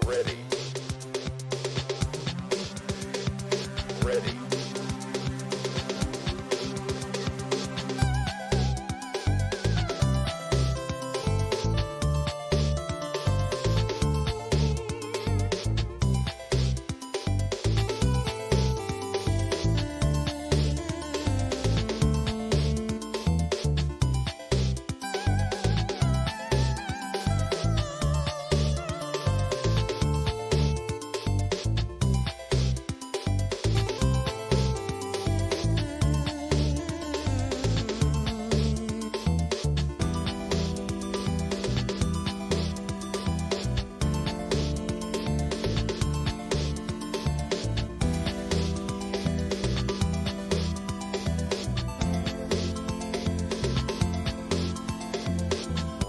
Ready. Ready.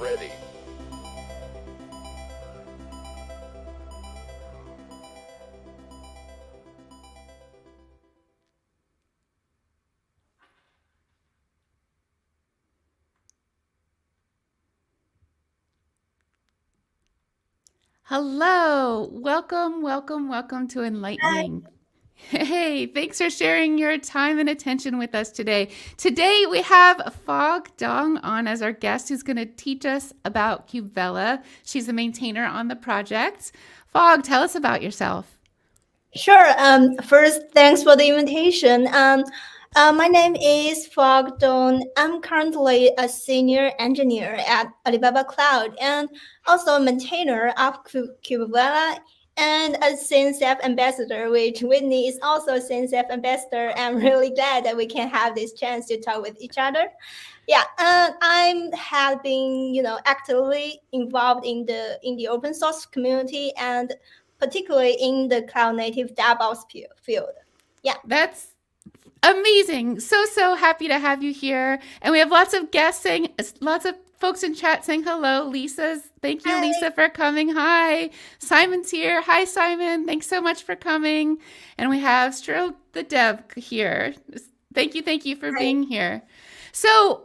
Ready. Hello, welcome to Enlightning. Hey, thanks for sharing your time and attention with us today. Today we have Fog Dong on as our guest who's going to teach us about KubeVela. She's a maintainer on the project. Fog, tell us about yourself. Sure. First, thanks for the invitation. My name is Fog Dong. I'm currently a senior engineer at Alibaba Cloud and also a maintainer of KubeVela and a CNCF ambassador, which Whitney is also a CNCF ambassador. I'm really glad that we can have this chance to talk with each other. Yeah, I have been, actively involved in the open source community and particularly in the cloud native DevOps field. Yeah. That's amazing. So happy to have you here. And we have lots of guests saying, lots of folks in chat saying hello. Thank you, Hi. Lisa, for coming. Hi. Simon's here. Hi, Simon. Thanks so much for coming. And we have Stro the Dev here. Thank you for being here. So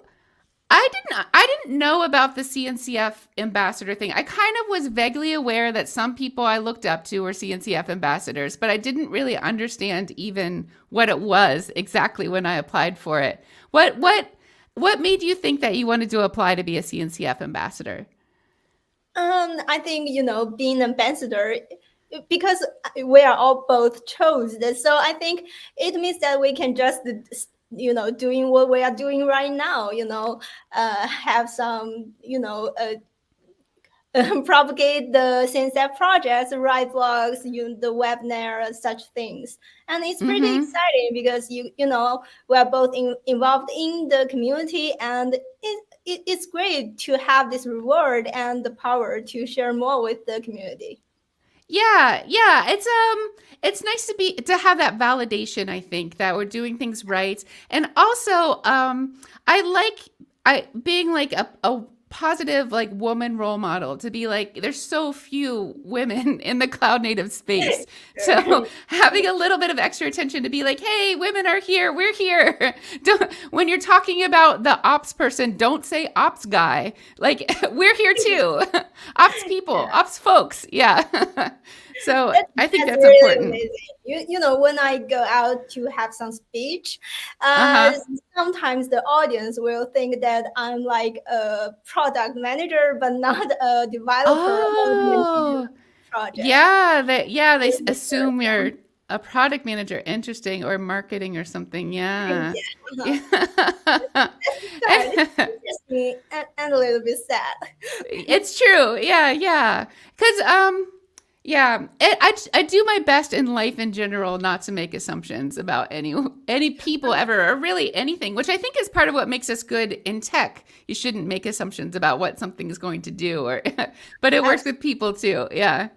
I didn't know about the CNCF ambassador thing. I kind of was vaguely aware that some people I looked up to were CNCF ambassadors, but I didn't really understand even what it was exactly when I applied for it. What made you think that you wanted to apply to be a CNCF ambassador? I think, being an ambassador, because we are all both chosen. So I think it means that we can just, doing what we are doing right now, have some, propagate the CNCF projects, write blogs, the webinar, such things. And it's pretty exciting because, we are both involved in the community, and it's great to have this reward and the power to share more with the community. Yeah. It's nice to have that validation, I think, that we're doing things right. And also, I like being like a positive like woman role model, to be like, there's so few women in the cloud native space. So having a little bit of extra attention to be like, hey, women are here, we're here. When you're talking about the ops person, don't say ops guy. Like, we're here too. Ops people, ops folks. Yeah. So I think that's really important. Amazing. When I go out to have some speech, sometimes the audience will think that I'm like a product manager, but not a developer. Oh, Project. yeah. They assume you're A product manager, interesting, or marketing or something. Yeah. Yeah, Yeah. sad. It interests me and a little bit sad. It's true. Yeah, yeah. Because yeah, I do my best in life in general not to make assumptions about any people ever or really anything, which I think is part of what makes us good in tech. You shouldn't make assumptions about what something is going to do, or but it works with people too. Yeah.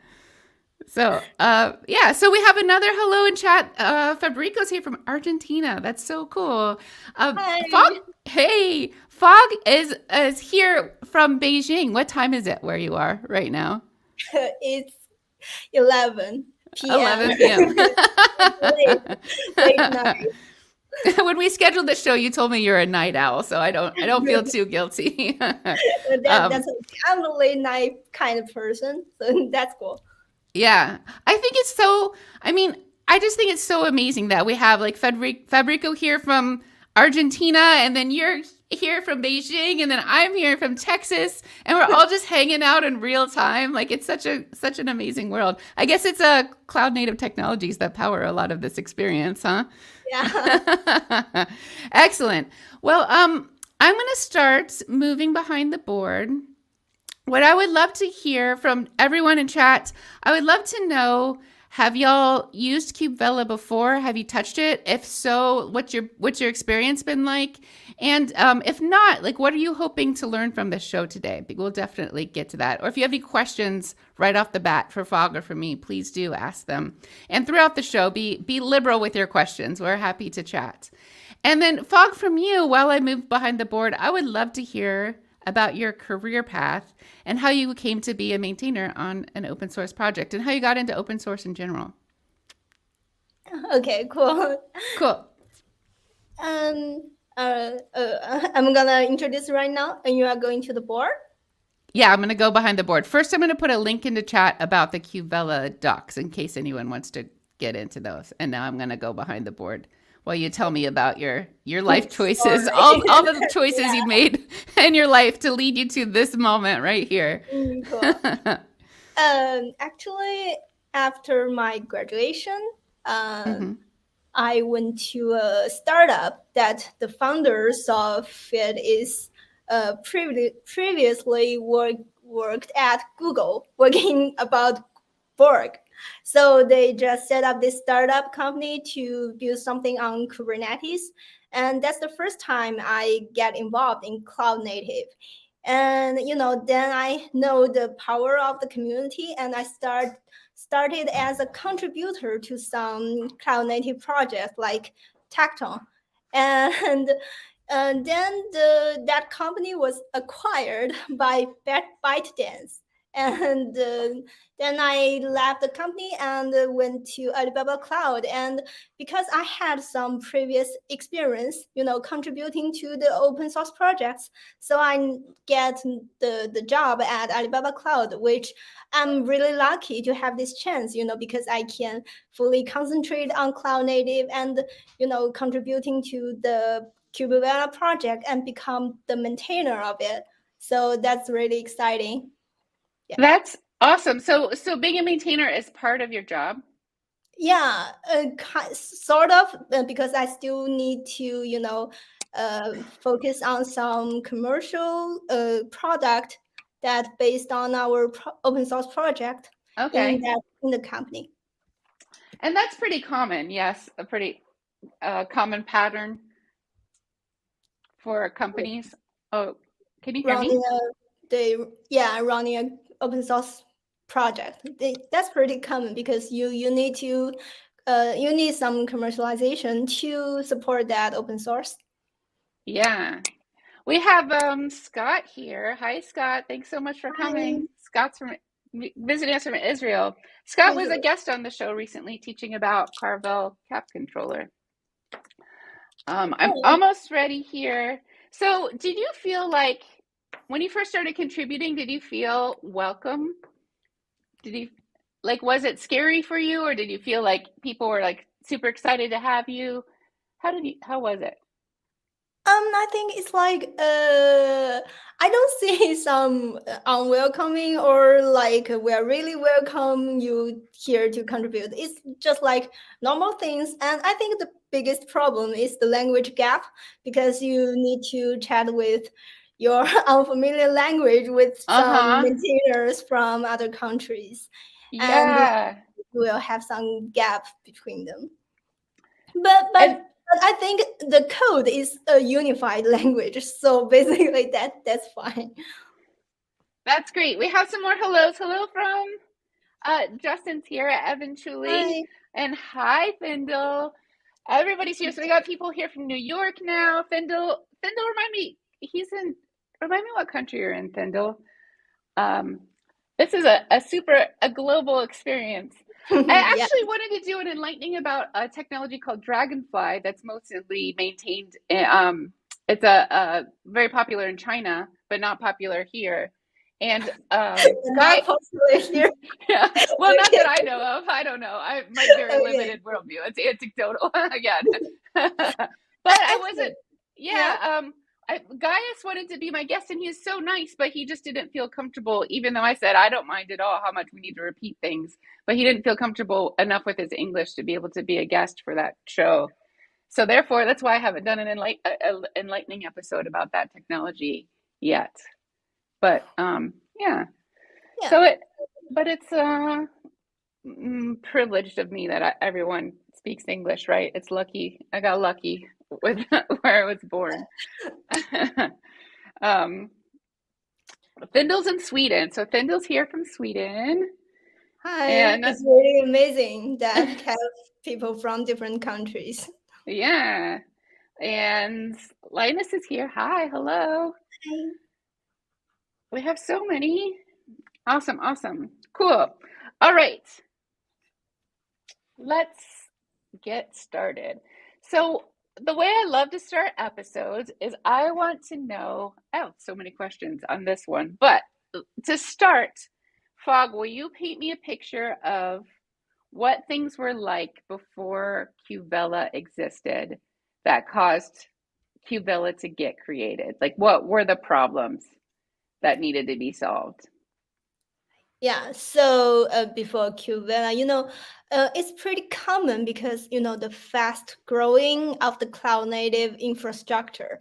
So, yeah, so we have another hello in chat. Fabrico's here from Argentina. That's so cool. Fog, Hi. hey, Fog is here from Beijing. What time is it where you are right now? It's 11 p.m. 11 p.m. late, late night. When we scheduled the show, you told me you're a night owl, so I don't feel too guilty. Um, That's okay. I'm a late night kind of person, so that's cool. Yeah. I think it's so, I mean, I just think it's so amazing that we have like Fabrico here from Argentina, and then you're here from Beijing, and then I'm here from Texas, and we're all just hanging out in real time. Like it's such an amazing world. I guess it's cloud native technologies that power a lot of this experience, huh? Yeah. Excellent. Well, I'm going to start moving behind the board. What I would love to hear from everyone in chat, I would love to know, have y'all used KubeVela before? Have you touched it? If so, what's your experience been like? And if not, like, what are you hoping to learn from this show today? We'll definitely get to that. Or if you have any questions right off the bat for Fog or for me, please do ask them. And throughout the show, be liberal with your questions. We're happy to chat. And then Fog, from you, while I move behind the board, I would love to hear about your career path and how you came to be a maintainer on an open source project and how you got into open source in general. Okay, cool. Cool. I'm gonna introduce right now, and you are going to the board. Yeah, I'm going to go behind the board. First, I'm going to put a link into chat about the KubeVela docs in case anyone wants to get into those. And now I'm going to go behind the board while you tell me about your life choices, Sorry. all the choices Yeah. you made in your life to lead you to this moment right here. Cool. Actually, after my graduation, Mhm. I went to a startup that the founders of it is previously worked at Google, working about Borg. So they just set up this startup company to build something on Kubernetes. And that's the first time I get involved in cloud native. And then I know the power of the community, and I started as a contributor to some cloud native projects like Tacton. And then that company was acquired by ByteDance. And then I left the company and went to Alibaba Cloud. And because I had some previous experience, contributing to the open source projects, so I get the job at Alibaba Cloud, which I'm really lucky to have this chance, because I can fully concentrate on cloud native and, contributing to the KubeVela project and become the maintainer of it. So that's really exciting. Yeah. That's awesome. So being a maintainer is part of your job? Yeah, sort of, because I still need to, focus on some commercial product that based on our open source project Okay. in the company. And that's pretty common. Yes, a pretty common pattern for companies. Oh, can you hear me? Running a open source project. That's pretty common because you need to you need some commercialization to support that open source. Yeah. We have Scott here. Hi, Scott. Thanks so much for coming. Scott's visiting us from Israel. Scott was a guest on the show recently teaching about Carvel Cap Controller. I'm almost ready here. So did you feel like when you first started contributing, did you feel welcome? Was it scary for you, or did you feel like people were like super excited to have you? How was it? I think it's like I don't see some unwelcoming or like we are really welcome you here to contribute. It's just like normal things. And I think the biggest problem is the language gap because you need to chat with your unfamiliar language with some Uh-huh. maintainers from other countries. And Yeah. will have some gap between them. But but And but I think the code is a unified language, so basically that's fine. that's great. We have some more hellos. Hello from Justin's here, eventually. Hi. And hi, Findle. Everybody's here. So we got people here from New York now. Findle, remind me, remind me what country you're in, Findle. Um, this is a global experience. I Yeah. actually wanted to do an enlightening about a technology called Dragonfly that's mostly maintained. It's a very popular in China, but not popular here. And Not possible here. yeah, well, not Okay. that I know of. I don't know. My very Okay. limited worldview. It's anecdotal again. But I wasn't. Excellent. Yeah. Yeah. Gaius wanted to be my guest, and he's so nice, but he just didn't feel comfortable. Even though I said I don't mind at all how much we need to repeat things, but he didn't feel comfortable enough with his English to be able to be a guest for that show. So therefore, that's why I haven't done an enlightening episode about that technology yet. But yeah. Yeah. So it's privileged of me that everyone speaks English, right? It's lucky. I got lucky with where I was born. Findle's in Sweden, so Findle's here from Sweden, Hi. and It's really amazing that we have people from different countries. yeah, and Linus is here. Hi, hello. Hi. We have so many. Awesome, awesome, cool. All right, let's get started. So the way I love to start episodes is I want to know, oh, so many questions on this one. But to start, Fog, will you paint me a picture of what things were like before KubeVela existed that caused KubeVela to get created? Like, what were the problems that needed to be solved? Yeah, so before KubeVela, it's pretty common because, the fast growing of the cloud native infrastructure.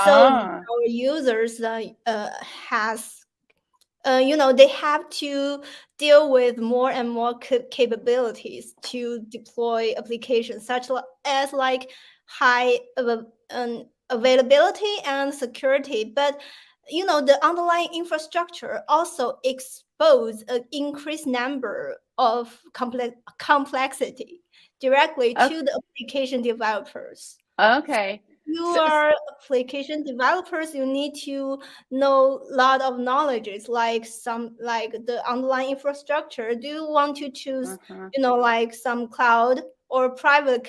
So Ah, our users has they have to deal with more and more capabilities to deploy applications such as like high availability and security. But the underlying infrastructure also expose an increased number of complexity directly to the application developers. okay. You So, are application developers, you need to know a lot of knowledges like the underlying infrastructure. Do you want to choose uh-huh. like some cloud or private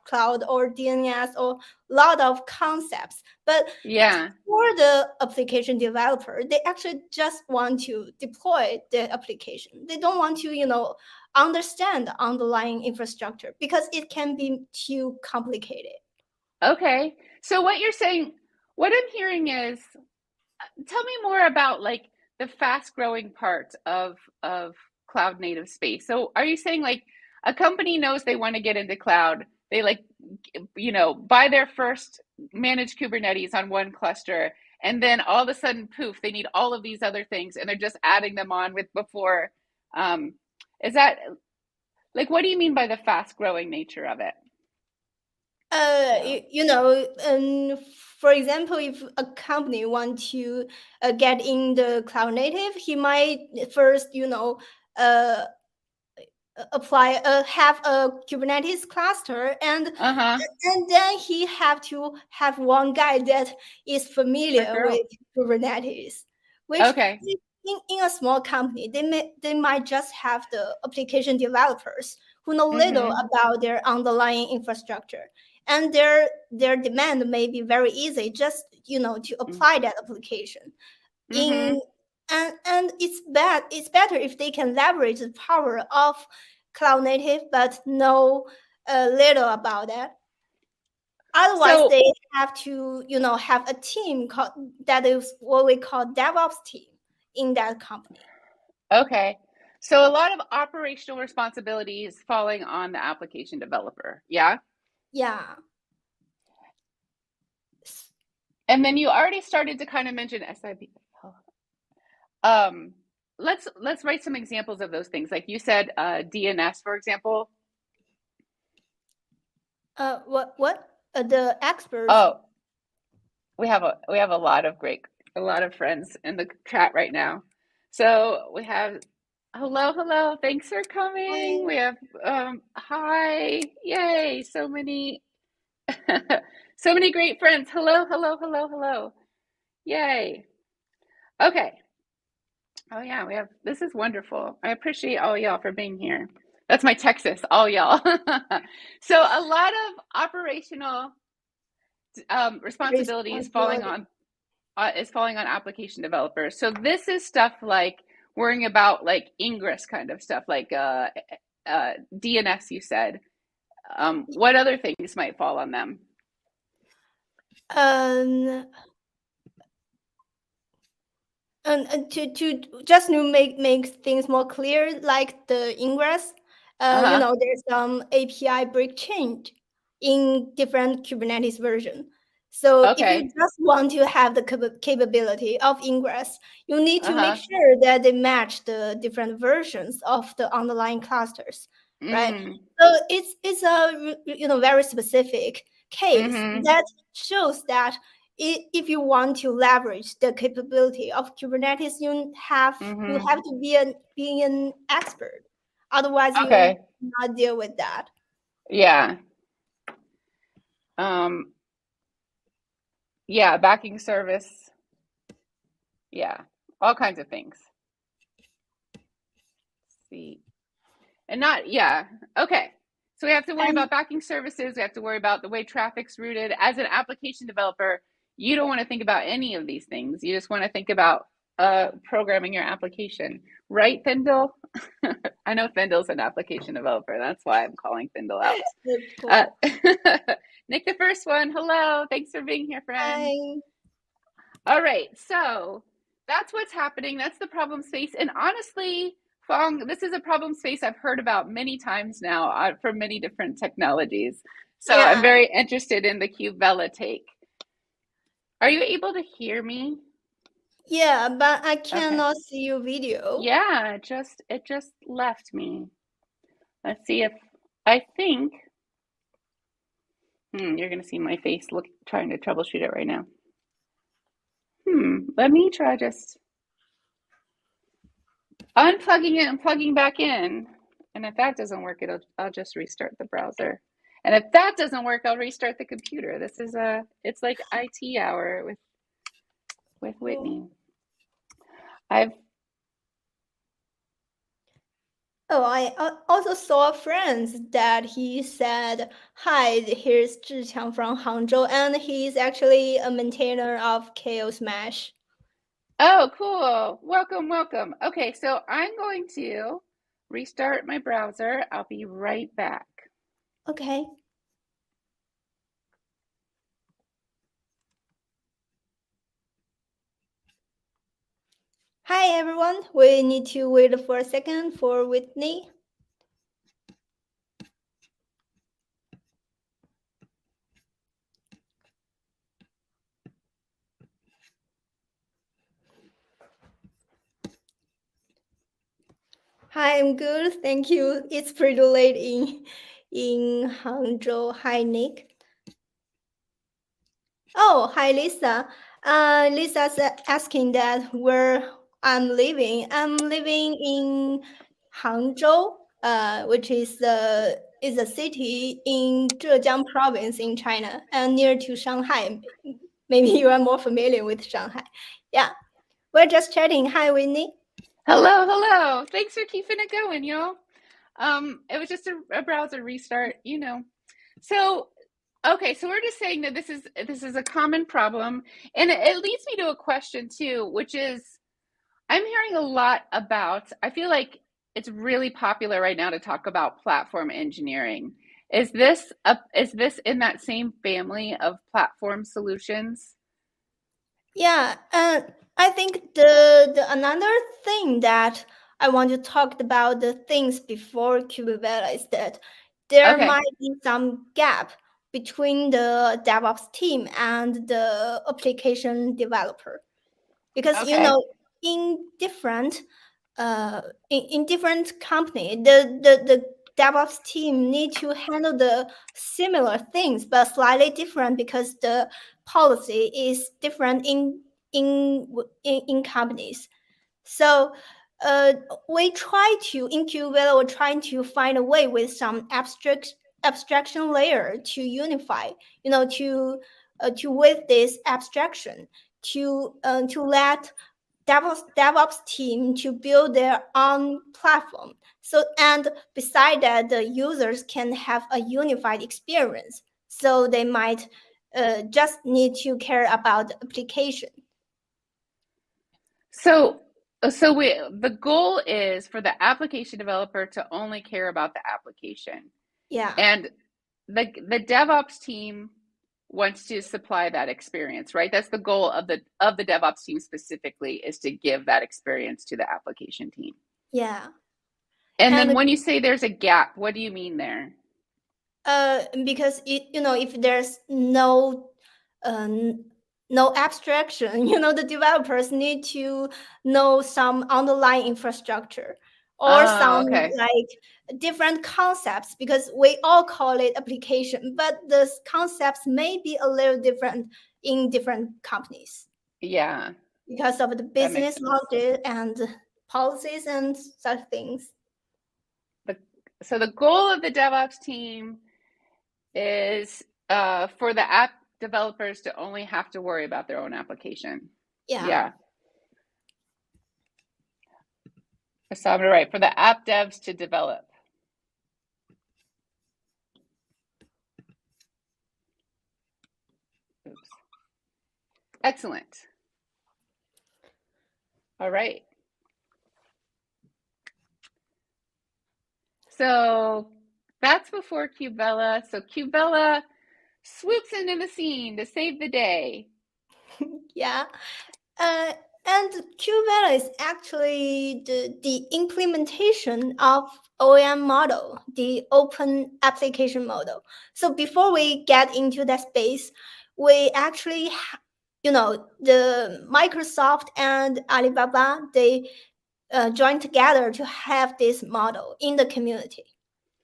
cloud or DNS or a lot of concepts? But Yeah. for the application developer, they actually just want to deploy the application. They don't want to understand the underlying infrastructure because it can be too complicated. Okay. So what you're saying, what I'm hearing is, tell me more about like the fast growing part of cloud native space. So are you saying like a company knows they want to get into cloud, they like buy their first managed Kubernetes on one cluster, and then all of a sudden poof, they need all of these other things and they're just adding them on with before um is that like what do you mean by the fast growing nature of it? For example, if a company want to get in the cloud native, he might first, uh, apply have a Kubernetes cluster, and Uh-huh. then he have to have one guy that is Or familiar girl. with Kubernetes, which Okay. in a small company they might just have the application developers who know little Mm-hmm. about their underlying infrastructure, and their demand may be very easy, just to apply that application Mm-hmm. in. And it's better if they can leverage the power of cloud native but know little about that. Otherwise, So, they have to, have a team that is what we call DevOps team in that company. okay. So a lot of operational responsibilities falling on the application developer. Yeah. Yeah. And then you already started to kind of mention SIB. Um, let's write some examples of those things. Like you said, DNS, for example. What? The experts. Oh, we have a lot of friends in the chat right now. So we have hello, thanks for coming. Hi. We have hi, yay, so many so many great friends. Hello. Yay. Okay. Oh yeah, this is wonderful. I appreciate all y'all for being here. That's my Texas, all y'all. So a lot of operational responsibilities Responsibility. is falling on application developers. So this is stuff like worrying about like ingress kind of stuff, like DNS. You said. What other things might fall on them? And to just to make things more clear, like the ingress, there's some API break change in different Kubernetes version. So if you Okay. just want to have the capability of ingress, you need to make Uh-huh. sure that they match the different versions of the underlying clusters, right? Mm. So it's a very specific case Mm-hmm. that shows that if you want to leverage the capability of Kubernetes, you have Mm-hmm. to be an expert. Otherwise, you Okay. not deal with that. Yeah. Um, yeah, backing service. Yeah. All kinds of things. Let's see. And not, yeah. Okay. So we have to worry And about backing services. We have to worry about the way traffic's routed. As an application developer, you don't want to think about any of these things. You just want to think about programming your application. Right, Findle? I know Findle's an application developer. That's why I'm calling Findle out. that's Uh, cool. Nick, the first one. Hello. Thanks for being here, friend. Hi. All right. So that's what's happening. That's the problem space. And honestly, Fong, this is a problem space I've heard about many times now from many different technologies. So I'm Yeah. very interested in the KubeVela take. Are you able to hear me? Yeah, but I Okay. cannot see your video. Yeah, it just left me. Let's see if I think you're gonna see my face trying to troubleshoot it right now. Let me try just unplugging it and plugging back in. And if that doesn't work, I'll just restart the browser. And if that doesn't work, I'll restart the computer. It's like IT hour with Whitney. I've Oh, I also saw a friend that he said, "Hi, here's Zhiqiang from Hangzhou," and he's actually a maintainer of Chaos Mesh. Oh, cool. Welcome. Okay, so I'm going to restart my browser. I'll be right back. Okay. Hi, everyone. We need to wait for a second for Whitney. Hi, I'm good. Thank you. It's pretty late in Hangzhou. Hi, Nick. Oh, hi, Lisa. Lisa's asking that where I'm living. I'm living in Hangzhou, which is a city in Zhejiang province in China and near to Shanghai. Maybe you are more familiar with Shanghai. Yeah, we're just chatting. Hi, Winnie. Hello. Thanks for keeping it going, y'all. It was just a browser restart, So, okay, so we're just saying that this is a common problem, and it leads me to a question too, which is I'm hearing a lot about. I feel like it's really popular right now to talk about platform engineering, Is this in that same family of platform solutions? Yeah, I think the another thing that I want to talk about the things before KubeVela is that there Okay. might be some gap between the DevOps team and the application developer, because Okay. in different in different company, the DevOps team need to handle the similar things but slightly different because the policy is different in companies. So uh, we try to in KubeVela, we're trying to find a way with some abstraction layer to unify, to with this abstraction to let DevOps team to build their own platform. So and beside that, the users can have a unified experience. So they might just need to care about the application. So the goal is for the application developer to only care about the application. Yeah, And the DevOps team wants to supply that experience, right? That's the goal of the DevOps team specifically, is to give that experience to the application team. yeah. And then And when you say there's a gap, what do you mean there? because if there's no abstraction, the developers need to know some underlying infrastructure or Oh, some okay. like different concepts, because we all call it application, but the concepts may be a little different in different companies Yeah, because of the that makes business sense. logic and policies and such things. So the goal of the DevOps team is for the app developers to only have to worry about their own application. Yeah. Yeah. So I'm right, for the app devs to develop. Oops. Excellent. All right. So that's before KubeVela. So KubeVela swoops into the scene to save the day. Yeah. And KubeVela is actually the implementation of OEM model, the open application model. So before we get into that space, we actually, the Microsoft and Alibaba, they joined together to have this model in the community.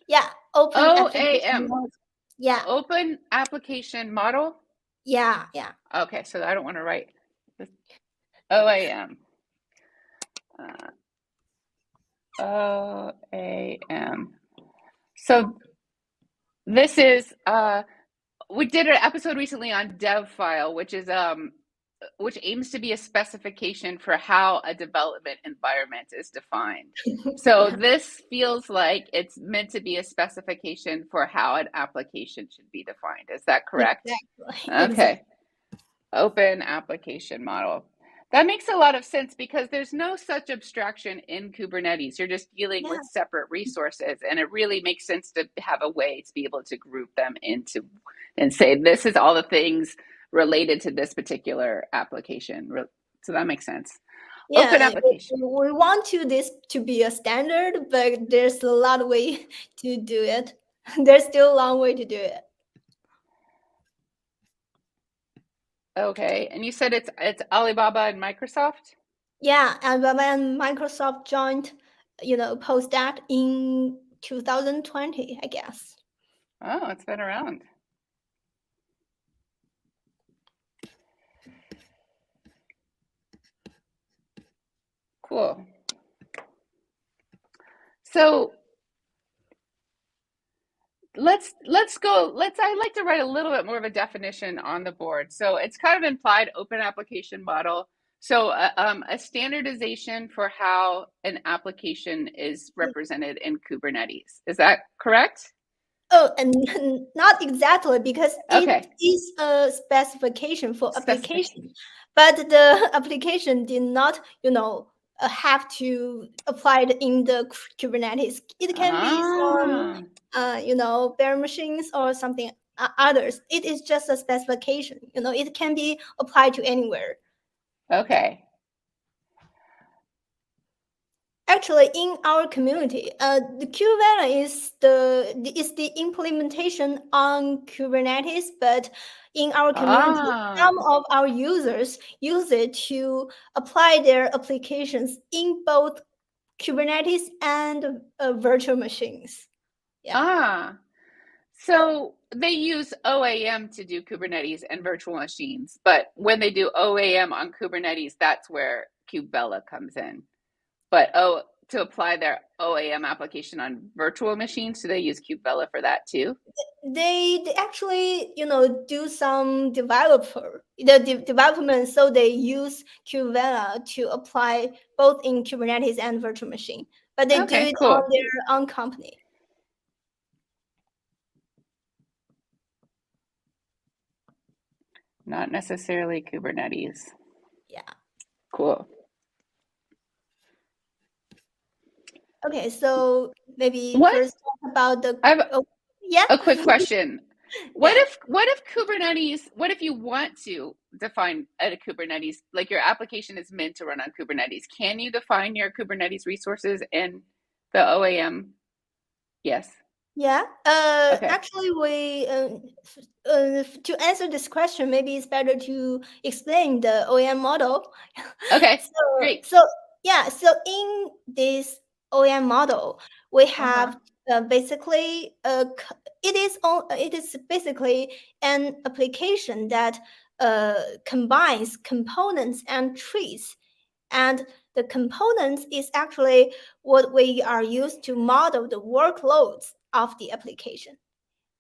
Yeah, open application OAM, model. Yeah, open application model. yeah. Okay, so I don't want to write this. OAM. OAM. So this is we did an episode recently on dev file, which aims to be a specification for how a development environment is defined. So Yeah. this feels like it's meant to be a specification for how an application should be defined. Is that correct? Exactly. Okay. Open application model. That makes a lot of sense because there's no such abstraction in Kubernetes. You're just dealing Yeah. with separate resources, and it really makes sense to have a way to be able to group them into and say, this is all the things related to this particular application. So that makes sense. Open Yeah, application. we want this to be a standard, but there's a lot of way to do it. There's still a long way to do it. Okay, and you said it's Alibaba and Microsoft? Yeah, and when Microsoft joined, post that in 2020, I guess. Oh, it's been around. Cool. So I'd like to write a little bit more of a definition on the board. So it's kind of implied open application model. So a standardization for how an application is represented in Kubernetes. Is that correct? Oh, and not exactly, because it Okay. is a specification for Specification. application, but the application did not, have to apply it in the Kubernetes. It can be some Ah. bare machines or something others. It is just a specification. It can be applied to anywhere. Okay. Actually, in our community, the KubeVela is the implementation on Kubernetes, but in our community, some of our users use it to apply their applications in both Kubernetes and virtual machines. Yeah. So they use OAM to do Kubernetes and virtual machines, but when they do OAM on Kubernetes, that's where KubeVela comes in. But to apply their OAM application on virtual machines, do they use KubeVela for that too? They actually do some development, so they use KubeVela to apply both in Kubernetes and virtual machine, but they do it on their own company. Not necessarily Kubernetes. Yeah. Cool. Okay, so maybe first talk about the. I have a quick question. What if Kubernetes, what if you want to define a Kubernetes, like your application is meant to run on Kubernetes? Can you define your Kubernetes resources in the OAM? Yes. Yeah. Okay. Actually, we to answer this question, maybe it's better to explain the OEM model. Okay. Great. So in this OEM model, we have basically it is basically an application that combines components and trees, and the components is actually what we are used to model the workloads of the application.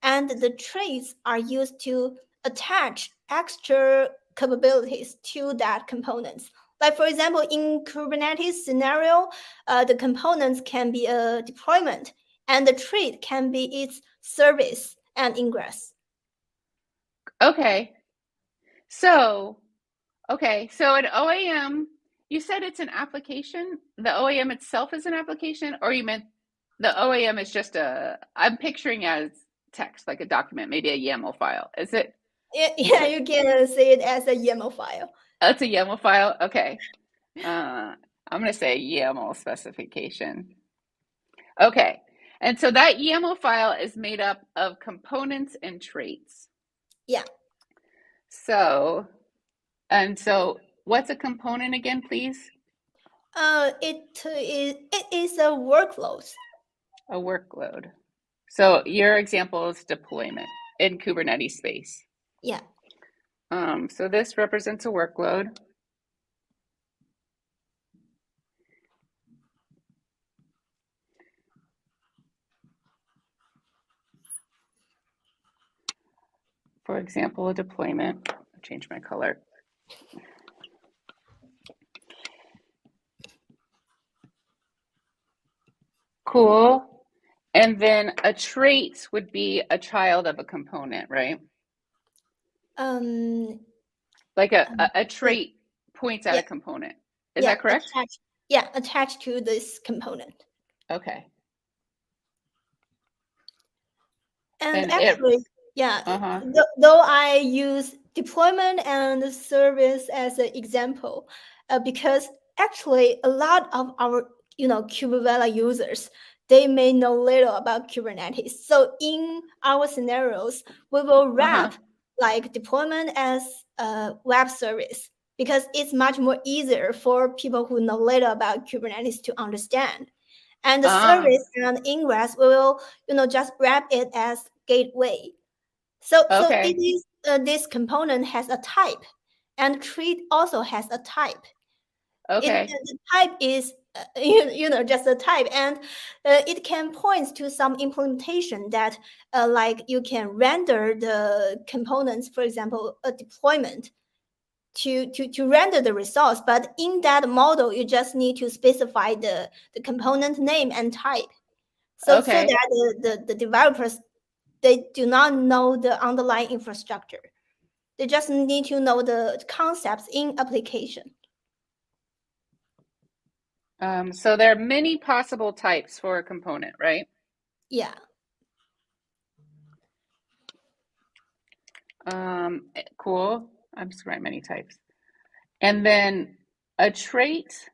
And the trees are used to attach extra capabilities to that components. Like, for example, in Kubernetes scenario, the components can be a deployment, and the tree can be its service and ingress. Okay. So an OAM, you said it's an application? The OAM itself is an application, or you meant the OAM is just I'm picturing as text, like a document, maybe a YAML file. Is it? Yeah, you can say it as a YAML file. It's a YAML file? Okay. I'm going to say YAML specification. Okay. And so that YAML file is made up of components and traits. Yeah. So what's a component again, please? It is a workload. A workload. So your example is deployment in Kubernetes space. Yeah. So this represents a workload. For example, a deployment. I'll change my color. Cool. And then a trait would be a child of a component, right? Like a trait points at a component. Is that correct? Attached to this component. Okay. And actually, though I use deployment and service as an example, because actually a lot of our KubeVela users, they may know little about Kubernetes. So in our scenarios, we will wrap like deployment as a web service, because it's much more easier for people who know little about Kubernetes to understand. And the service and ingress, we will just wrap it as gateway. So it is this component has a type, and tree also has a type. The type is just a type, and it can point to some implementation that like you can render the components, for example, a deployment to render the results. But in that model, you just need to specify the component name and type, so that the developers, they do not know the underlying infrastructure. They just need to know the concepts in application. So there are many possible types for a component, right? Yeah. Cool. I'm just writing many types. And then a trait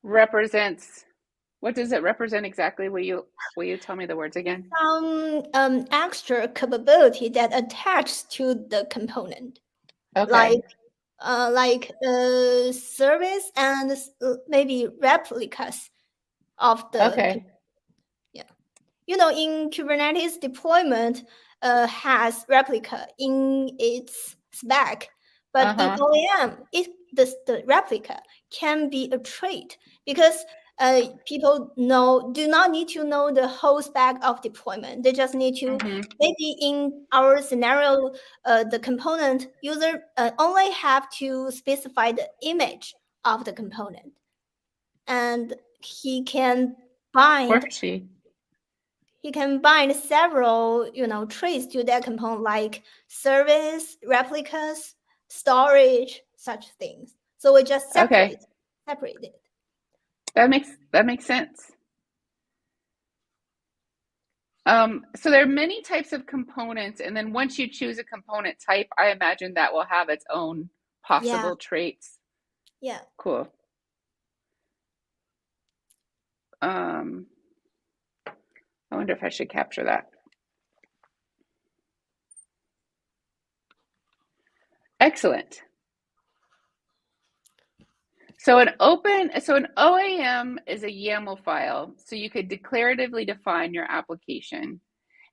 represents, what does it represent exactly? Will you tell me the words again? Some extra capability that attaches to the component, Okay. like service and maybe replicas of the Okay. yeah. In Kubernetes deployment has replica in its spec, but in Uh-huh. OAM, the replica can be a trait because people do not need to know the whole spec of deployment. They just need to, Mm-hmm. maybe in our scenario, the component user only have to specify the image of the component, and he can Or bind she. he can bind several, traits to that component, like service, replicas, storage, such things. So we just Okay. separate it. That makes sense. So there are many types of components, and then once you choose a component type, I imagine that will have its own Yeah, possible traits. yeah. Cool. I wonder if I should capture that. Excellent. So an OAM is a YAML file, so you could declaratively define your application.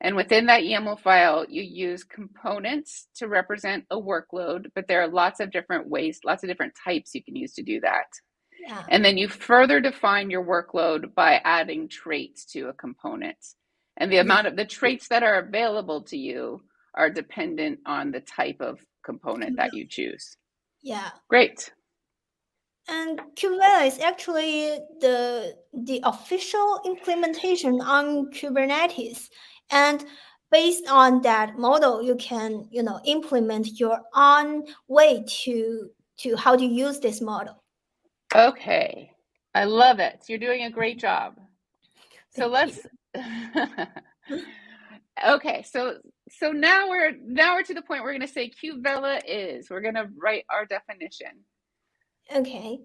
And within that YAML file, you use components to represent a workload, but there are lots of different ways, lots of different types you can use to do that. Yeah. And then you further define your workload by adding traits to a component. And the amount of the traits that are available to you are dependent on the type of component that you choose. Yeah. Great. And KubeVela is actually the official implementation on Kubernetes. And based on that model, you can, implement your own way to how to use this model. Okay. I love it. You're doing a great job. So Thank you. okay, so now we're to the point we're going to say KubeVela is. We're going to write our definition. Okay.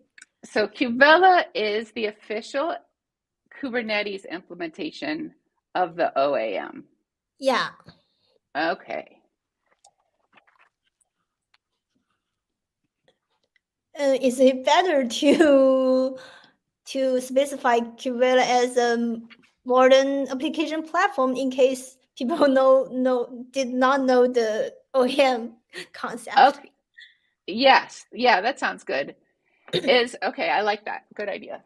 So KubeVela is the official Kubernetes implementation of the OAM. Yeah. Okay. Is it better to specify KubeVela as a modern application platform in case people did not know the OEM concept? Okay. Yes. Yeah, that sounds good. Okay, I like that. Good idea.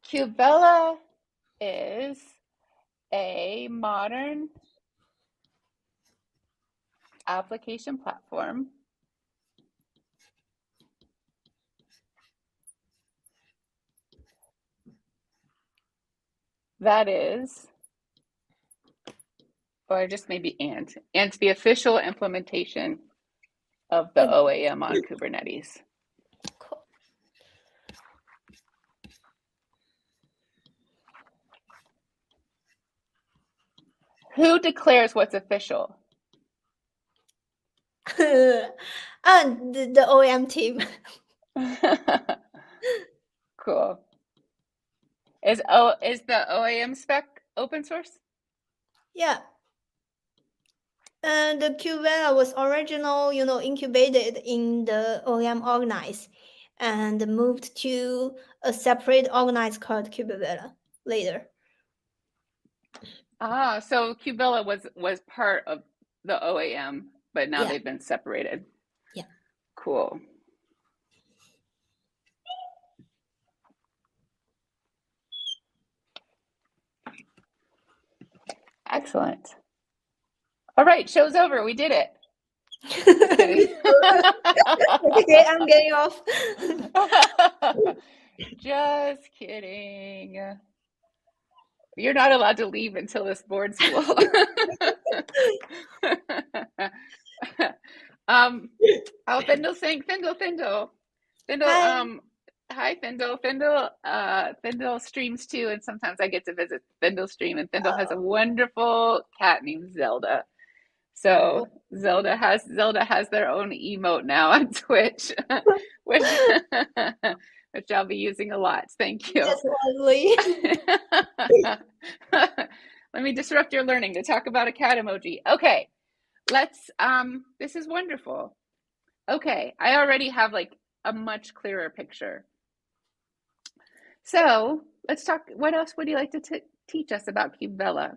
KubeVela is a modern application platform that is, or just maybe and the official implementation of the OAM on Kubernetes. Cool. Who declares what's official? And the OEM team. Cool. Is the OAM spec open source? Yeah. And the KubeVela was original, incubated in the OEM organize and moved to a separate organize called KubeVela later. Ah, so KubeVela was part of the OAM, but now Yeah. they've been separated. Yeah. Cool. Excellent. All right, show's over. We did it. Just kidding. Okay, I'm getting off. Just kidding. You're not allowed to leave until this board's full. Findle's saying Findle. Hi. Hi Findle. Findle streams too, and sometimes I get to visit Findle's stream, and Findle has a wonderful cat named Zelda. So Zelda has their own emote now on Twitch, which which I'll be using a lot. Thank you. That's lovely. Let me disrupt your learning to talk about a cat emoji. Okay, let's this is wonderful. Okay, I already have like a much clearer picture. So let's talk. What else would you like to teach us about KubeVela?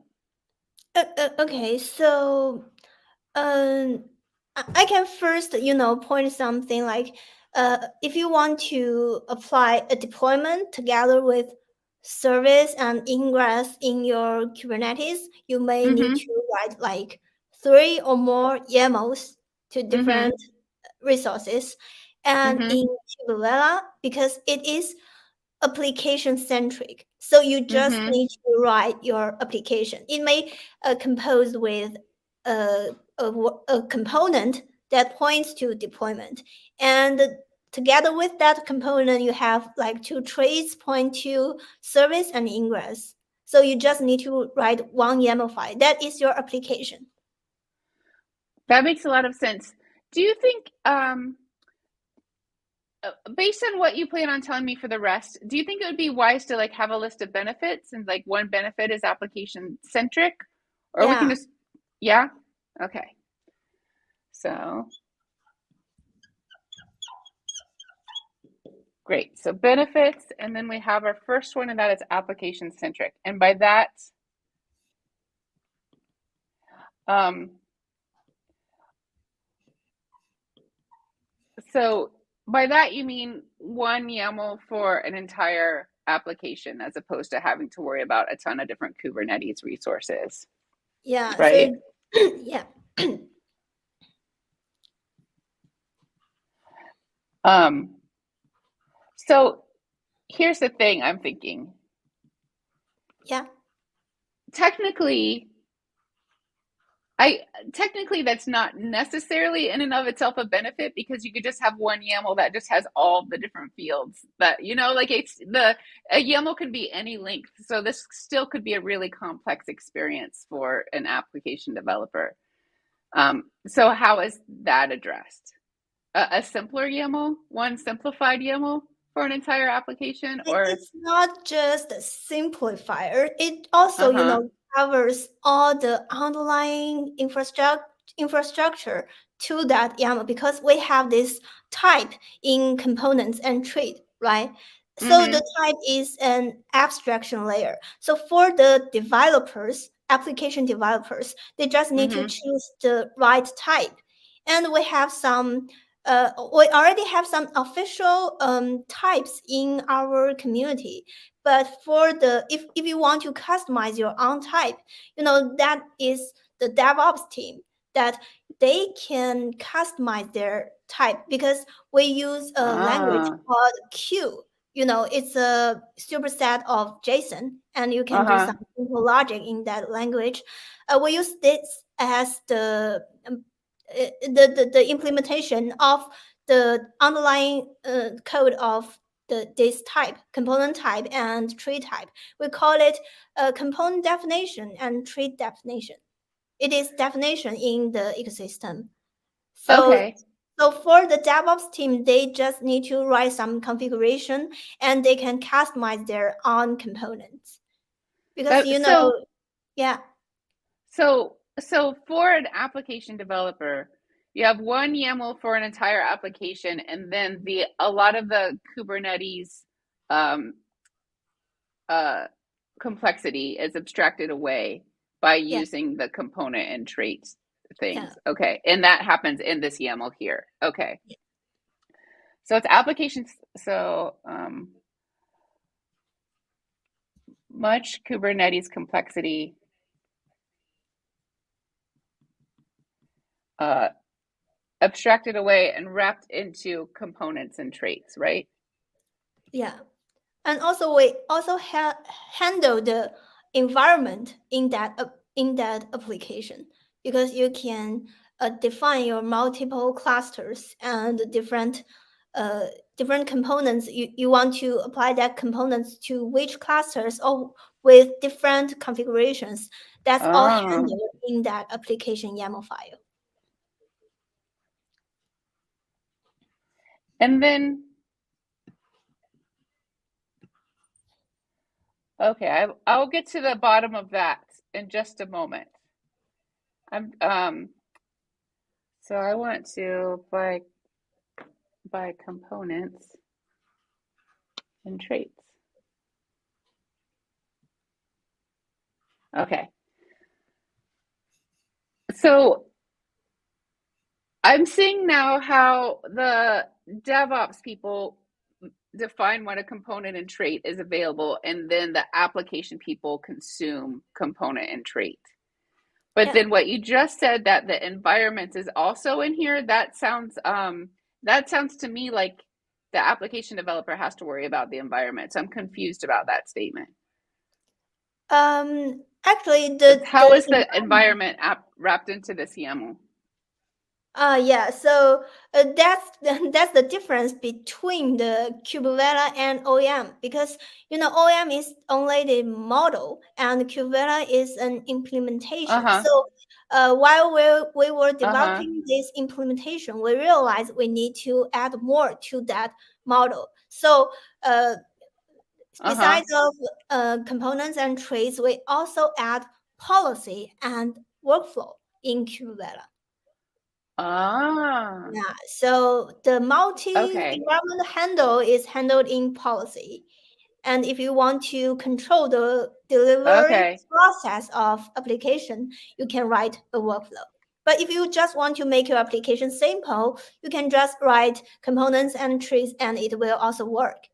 Okay, so I can first, point something like if you want to apply a deployment together with service and ingress in your Kubernetes, you may need to write like 3 or more YAMLs to different resources. And in KubeVela, because it is application-centric, so you just need to write your application. It may compose with a component that points to deployment, and together with that component, you have like 2 traits point to service and ingress. So you just need to write one YAML file. That is your application. That makes a lot of sense. Do you think, based on what you plan on telling me for the rest, do you think it would be wise to like have a list of benefits and like one benefit is application centric, or we can just, yeah, okay. So great. So benefits, and then we have our first one, and that is application centric. And by that, so by that you mean one YAML for an entire application as opposed to having to worry about a ton of different Kubernetes resources. Yeah. Right. So, yeah. So here's the thing I'm thinking. Yeah. Technically that's not necessarily in and of itself a benefit, because you could just have one YAML that just has all the different fields that, like a YAML can be any length. So this still could be a really complex experience for an application developer. So how is that addressed? A simpler YAML, one simplified YAML for an entire application? Or it's not just a simplifier. It also, covers all the underlying infrastructure to that YAML, because we have this type in components and trait, right? So the type is an abstraction layer. So for the developers, application developers, they just need to choose the right type. And we have some we already have some official types in our community, but for the if you want to customize your own type, that is the DevOps team that they can customize their type, because we use a language called Q. It's a superset of JSON, and you can do some simple logic in that language. We use this as the implementation of the underlying code of this type, component type and trait type. We call it component definition and trait definition. It is definition in the ecosystem. So for the DevOps team, they just need to write some configuration, and they can customize their own components. Because yeah. So for an application developer, you have one YAML for an entire application, and then a lot of the Kubernetes complexity is abstracted away by using the component and traits things. Okay, and that happens in this YAML here. Okay, so it's applications. So much Kubernetes complexity abstracted away and wrapped into components and traits, right? Yeah. And also we also handle the environment in that application, because you can define your multiple clusters and different components. You want to apply that components to which clusters, or with different configurations. That's all Oh. handled in that application YAML file. And then, okay, I'll get to the bottom of that in just a moment. So I want to by components and traits. Okay. So I'm seeing now how the DevOps people define when a component and trait is available, and then the application people consume component and trait. But then what you just said, that the environment is also in here, that sounds to me like the application developer has to worry about the environment. So I'm confused about that statement. Actually, how is the environment wrapped into this YAML? Yeah, so that's the difference between the KubeVela and OEM, because OEM is only the model and KubeVela is an implementation. So while we were developing this implementation, we realized we need to add more to that model. So besides of components and traits, we also add policy and workflow in KubeVela. Yeah, so the multi-environment handle is handled in policy. And if you want to control the delivery process of application, you can write a workflow. But if you just want to make your application simple, you can just write components and trees and it will also work.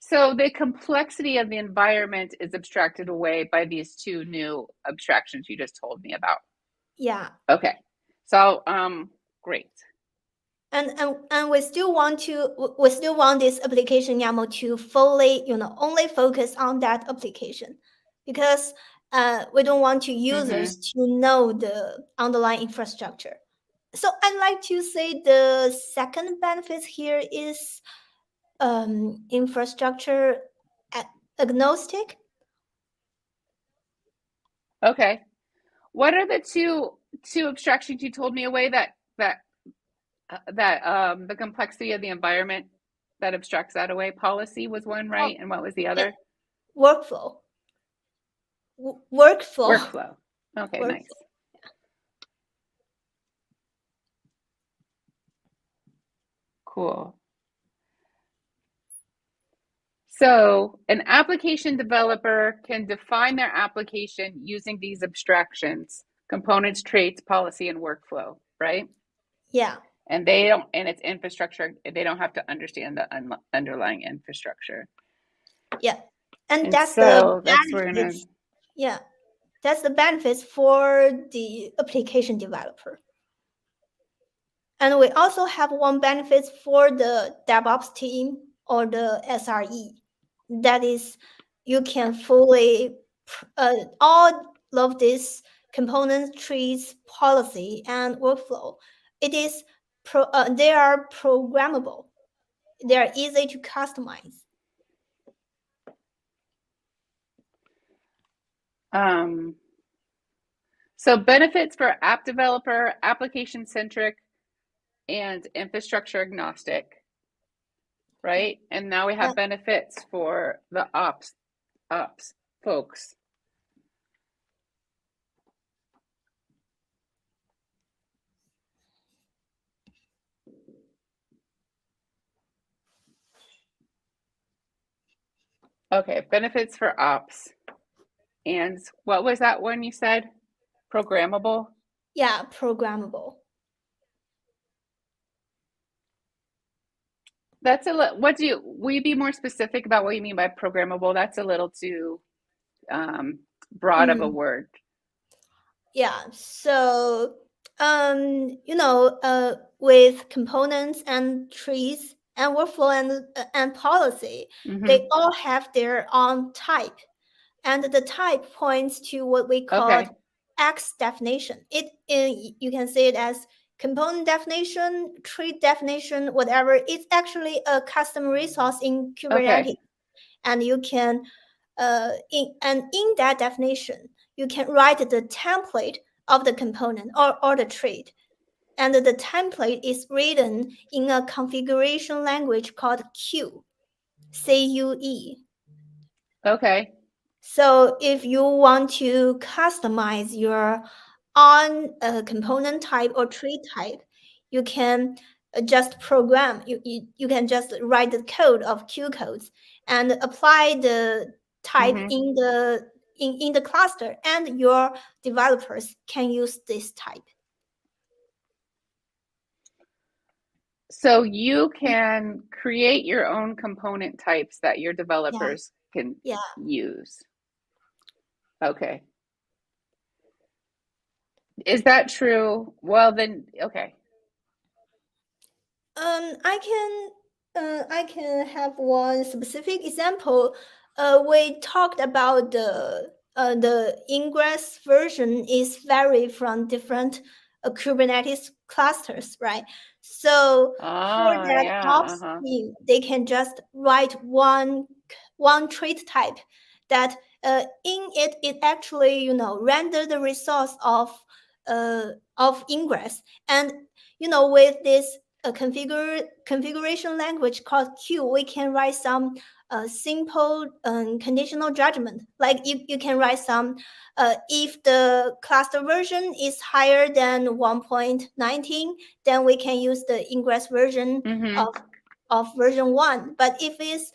So the complexity of the environment is abstracted away by these two new abstractions you just told me about. Yeah. Okay. So great. And we still want this application YAML to fully, only focus on that application, because we don't want users to know the underlying infrastructure. So I'd like to say the second benefit here is infrastructure agnostic. Okay. What are the two abstractions you told me away that the complexity of the environment that abstracts that away? Policy was one, right? And what was the other? Workflow. Workflow. Okay, nice. Cool. So an application developer can define their application using these abstractions: components, traits, policy, and workflow, right? Yeah. And they don't, and it's infrastructure. They don't have to understand the underlying infrastructure. Yeah. And that's that's the benefits for the application developer. And we also have one benefit for the DevOps team or the SRE. That is, you can fully all of these components, trees, policy, and workflow. It is they are programmable. They are easy to customize. So benefits for app developer, application-centric, and infrastructure agnostic, right? And now we have benefits for the ops folks. Okay, benefits for ops. And what was that one you said? Programmable? Yeah, programmable. That's a little, will you be more specific about what you mean by programmable? That's a little too broad of a word. Yeah, so with components and trees and workflow and policy, they all have their own type, and the type points to what we call X definition. You can say it as component definition, tree definition, whatever. It's actually a custom resource in Kubernetes, and you can in that definition, you can write the template of the component or the trait. And the template is written in a configuration language called Q, CUE. Okay. So if you want to customize your own component type or trait type, you can just program. You can just write the code of Q codes and apply the type in the cluster, and your developers can use this type. So you can create your own component types that your developers can use. Okay. Is that true? Well, then, okay. I can have one specific example. We talked about the Ingress version is vary from different Kubernetes clusters, right? So for that ops team, they can just write one trait type that in it actually render the resource of Ingress, and with this configuration language called Q, we can write some simple conditional judgment. Like you can write some, if the cluster version is higher than 1.19, then we can use the Ingress version of version 1. But if it's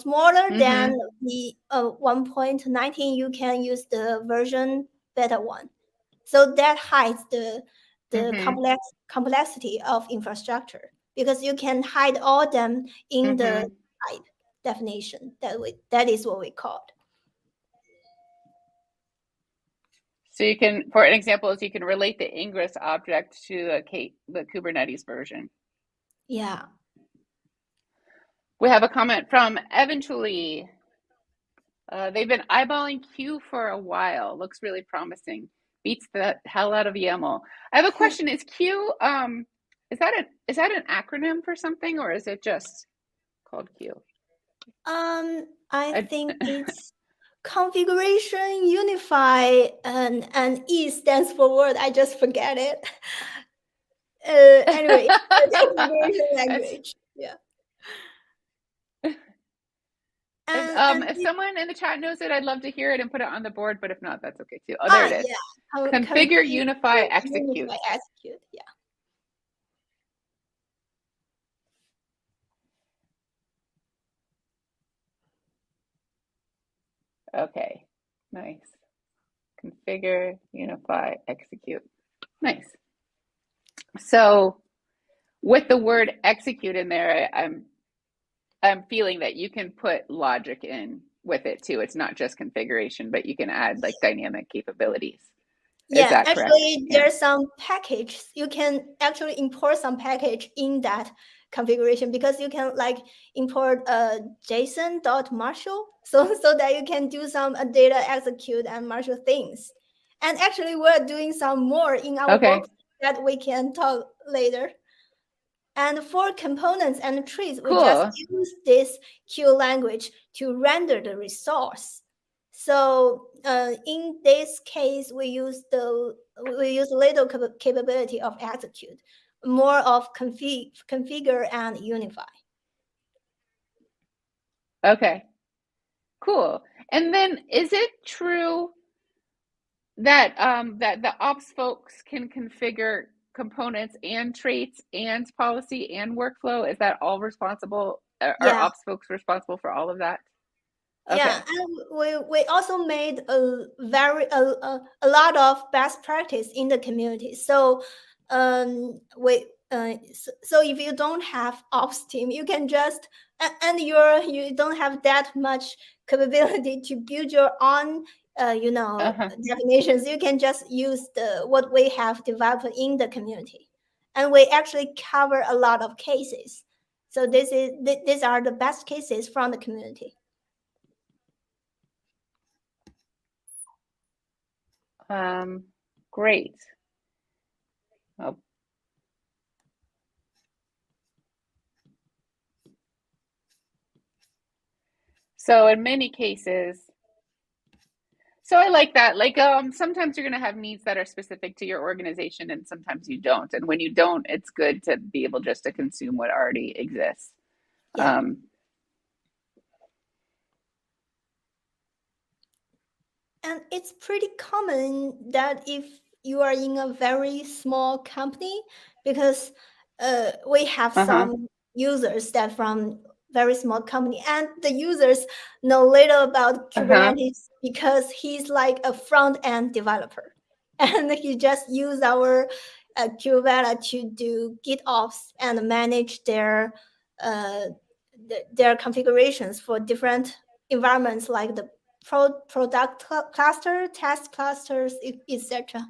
smaller than the 1.19, you can use the version beta 1. So that hides the complexity of infrastructure, because you can hide all them in the type definition. That is what we called. So you can, for an example, is you can relate the Ingress object to the Kubernetes version. Yeah. We have a comment from Eventually. They've been eyeballing Q for a while. Looks really promising. Beats the hell out of YAML. I have a question. Is Q is that an acronym for something, or is it just called Q? I think it's configuration unify, and E stands for word. I just forget it. Anyway, configuration language. Yeah. If someone in the chat knows it, I'd love to hear it and put it on the board, but if not, that's okay too. Oh, there it is. Yeah. Configure, unify, execute. Unify, execute, yeah. Okay, nice. Configure, unify, execute. Nice. So with the word execute in there, I'm feeling that you can put logic in with it too. It's not just configuration, but you can add like dynamic capabilities. Is that correct? Actually, there's some package. You can actually import some package in that configuration, because you can like import JSON.Marshall, so that you can do some data execute and Marshall things. And actually, we're doing some more in our work that we can talk later. And for components and trees, we just use this Q language to render the resource. So in this case, we use little capability of execute, more of configure and unify. Okay, cool. And then is it true that that the ops folks can configure components and traits and policy and workflow? Is that all responsible? Are ops folks responsible for all of that? Okay. Yeah, and we also made a lot of best practice in the community. So so if you don't have ops team, you can just and you don't have that much capability to build your own definitions. You can just use what we have developed in the community, and we actually cover a lot of cases. So these are the best cases from the community. Great. Oh. So in many cases, so I like that. Like sometimes you're going to have needs that are specific to your organization and sometimes you don't. And when you don't, it's good to be able just to consume what already exists. Yeah. And it's pretty common that if you are in a very small company, because we have some users that from very small company, and the users know little about Kubernetes because he's like a front end developer, and he just use our KubeVela to do GitOps and manage uh, their configurations for different environments like the product cluster, test clusters, etc.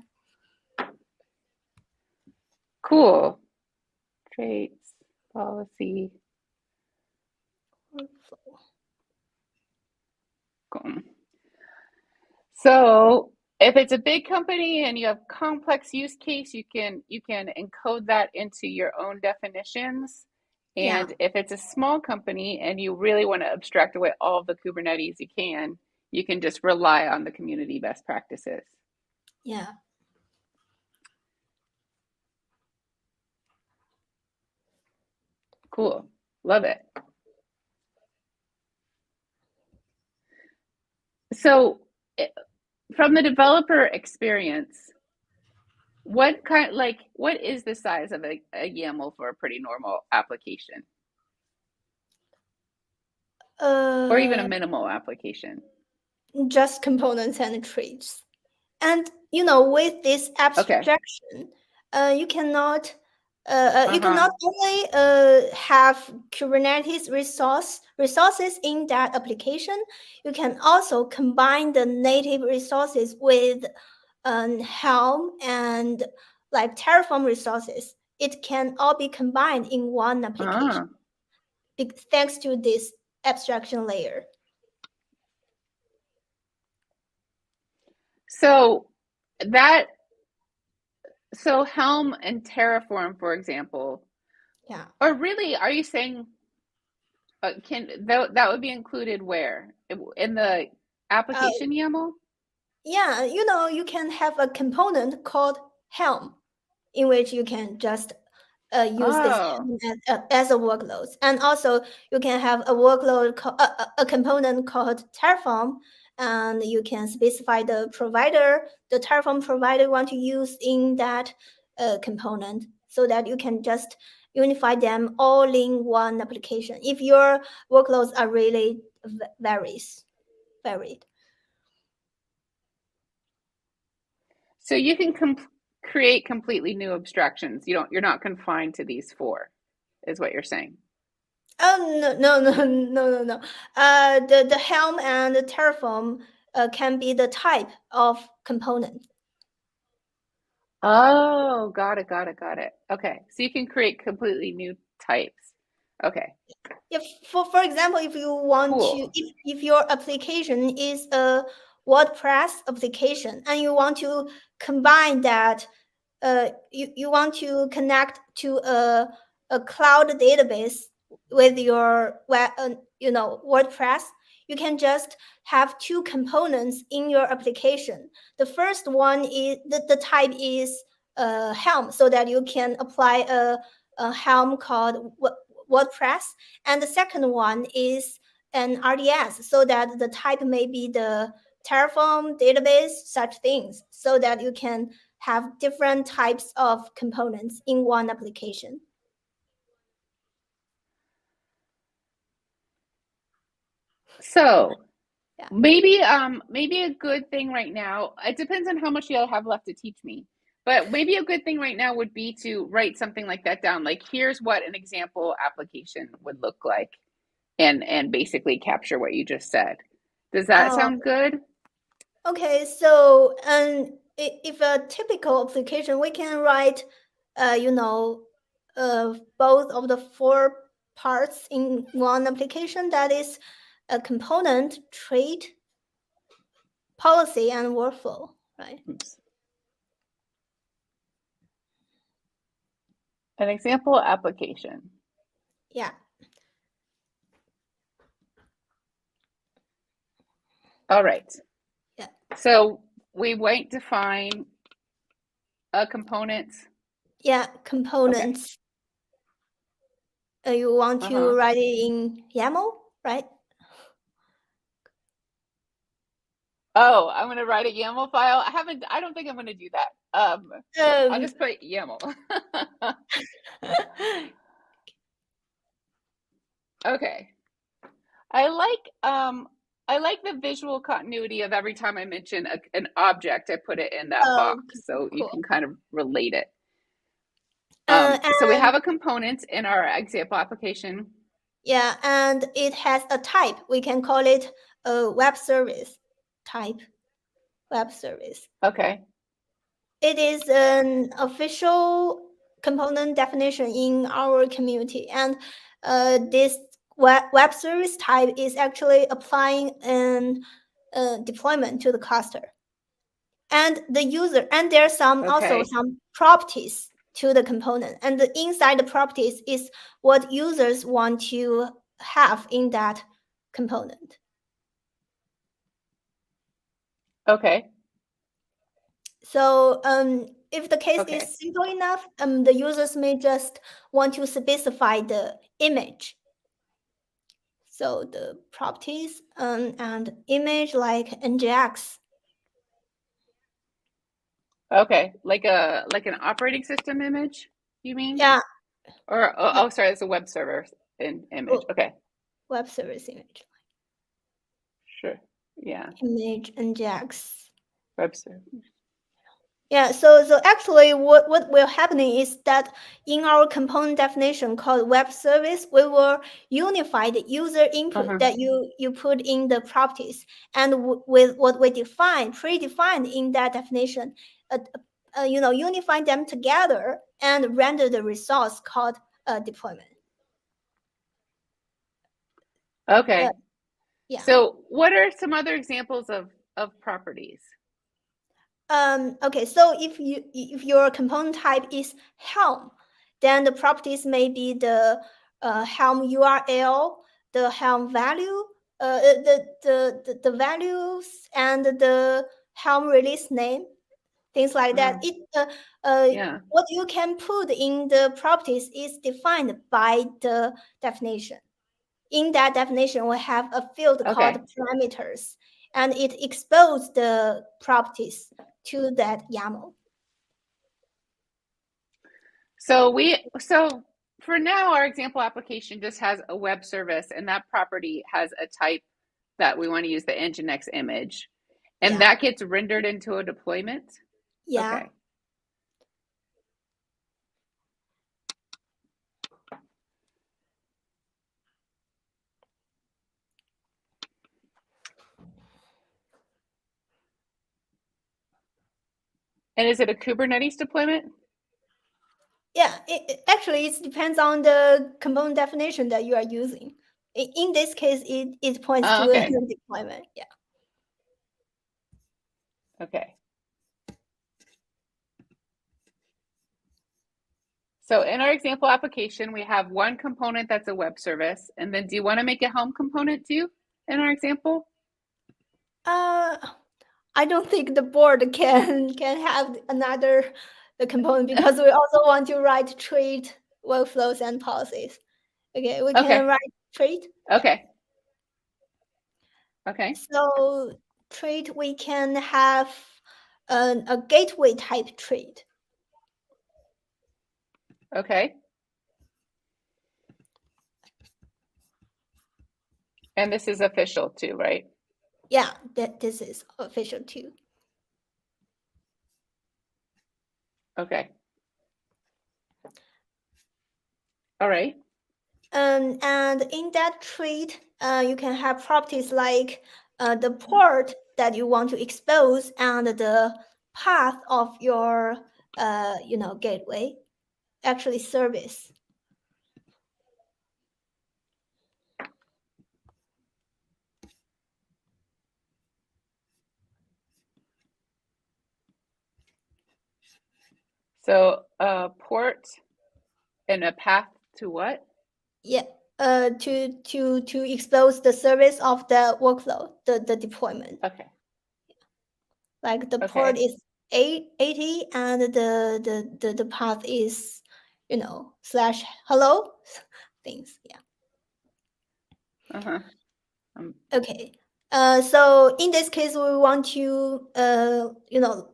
Cool. Traits, policy. Cool. So if it's a big company and you have complex use case, you can encode that into your own definitions. And if it's a small company and you really want to abstract away all the Kubernetes you can just rely on the community best practices. Yeah. Cool. Love it. So from the developer experience, what is the size of a YAML for a pretty normal application? Or even a minimal application? Just components and traits. And with this abstraction, you cannot only have Kubernetes resources in that application. You can also combine the native resources with Helm and like Terraform resources. It can all be combined in one application, thanks to this abstraction layer. So Helm and Terraform, for example, or really, are you saying that would be included where in the application YAML? Yeah, you can have a component called Helm, in which you can just use this Helm as a workload, and also you can have a workload a component called Terraform, and you can specify the Terraform provider you want to use in that component, so that you can just unify them all in one application if your workloads are really varied. So you can create completely new abstractions. You're not confined to these four, is what you're saying. Oh no. The Helm and the Terraform can be the type of component. Oh, got it. Okay, so you can create completely new types. Okay. If for example, if you want to, if your application is a WordPress application and you want to combine that, you want to connect to a cloud database with your WordPress, you can just have two components in your application. The first one is the type is Helm, so that you can apply a Helm called WordPress, and the second one is an RDS, so that the type may be the Terraform database, such things, so that you can have different types of components in one application. So maybe a good thing right now, it depends on how much you'll have left to teach me, but maybe a good thing right now would be to write something like that down. Like, here's what an example application would look like, and basically capture what you just said. Does that sound good? Okay, so if a typical application, we can write both of the four parts in one application. That is a component, trait, policy, and workflow, right? Oops. An example application. Yeah. All right. Yeah. So we might define a component. Yeah, components. You want to Uh-huh. write it in YAML, right? Oh, I'm gonna write a YAML file. I don't think I'm gonna do that. I'll Um, just put YAML. Okay. I like the visual continuity of every time I mention an object, I put it in that box so you cool. can kind of relate it. And So we have a component in our example application. yeah, and it has a type. We can call it a web service type. Web service. Okay. It is an official component definition in our community, and this web service type is actually applying an deployment to the cluster. And the user, and there's also Okay. some properties to the component, and inside the properties is what users want to have in that component. Okay. So if the case Okay. is simple enough, the users may just want to specify the image. So the properties and image like NGX. Okay. Like an operating system image, you mean? Yeah. Or oh, sorry, it's a web server image. Okay. Web service image. Sure. Yeah. Image NGX. Web server. Yeah, so actually what will happening is that in our component definition called web service, we will unify the user input that you put in the properties, and with what we predefined in that definition, unify them together and render the results called deployment. Okay. Yeah. So what are some other examples of properties? Okay, so if your component type is Helm, then the properties may be the Helm URL, the Helm value, the values, and the Helm release name, things like that. Yeah. What you can put in the properties is defined by the definition. In that definition, we have a field called Okay. parameters, and it exposes the properties to that YAML. So for now, our example application just has a web service, and that property has a type that we want to use the Nginx image, and that gets rendered into a deployment. Yeah. Okay. And is it a Kubernetes deployment? Yeah, it depends on the component definition that you are using. In this case, it points to Okay. a deployment. Yeah. Okay. So in our example application, we have one component that's a web service. And then do you want to make a Helm component too in our example? I don't think the board can have another component because we also want to write trait workflows and policies. Okay, we can write trait. Okay. Okay. So trait, we can have a gateway type trait. Okay. And this is official too, right? Yeah, this is official too. Okay. All right. And in that trait, you can have properties like the port that you want to expose and the path of your gateway, actually service. So a port and a path to what? Yeah, to expose the service of the workflow, the deployment. Okay. Like the port Okay. is 80 and the path is, slash hello things. Yeah. Uh-huh. Okay. So in this case, we want to,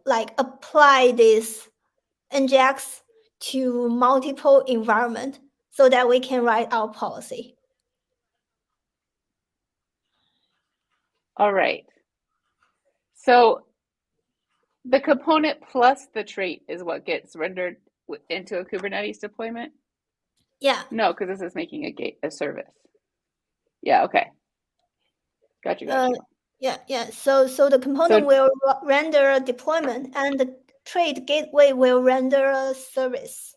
like apply this NGX to multiple environment so that we can write our policy. All right. So the component plus the trait is what gets rendered into a Kubernetes deployment? Yeah. No, because this is making a service. Yeah, okay. Got you. Yeah. So the component will render a deployment, and the trait gateway will render a service.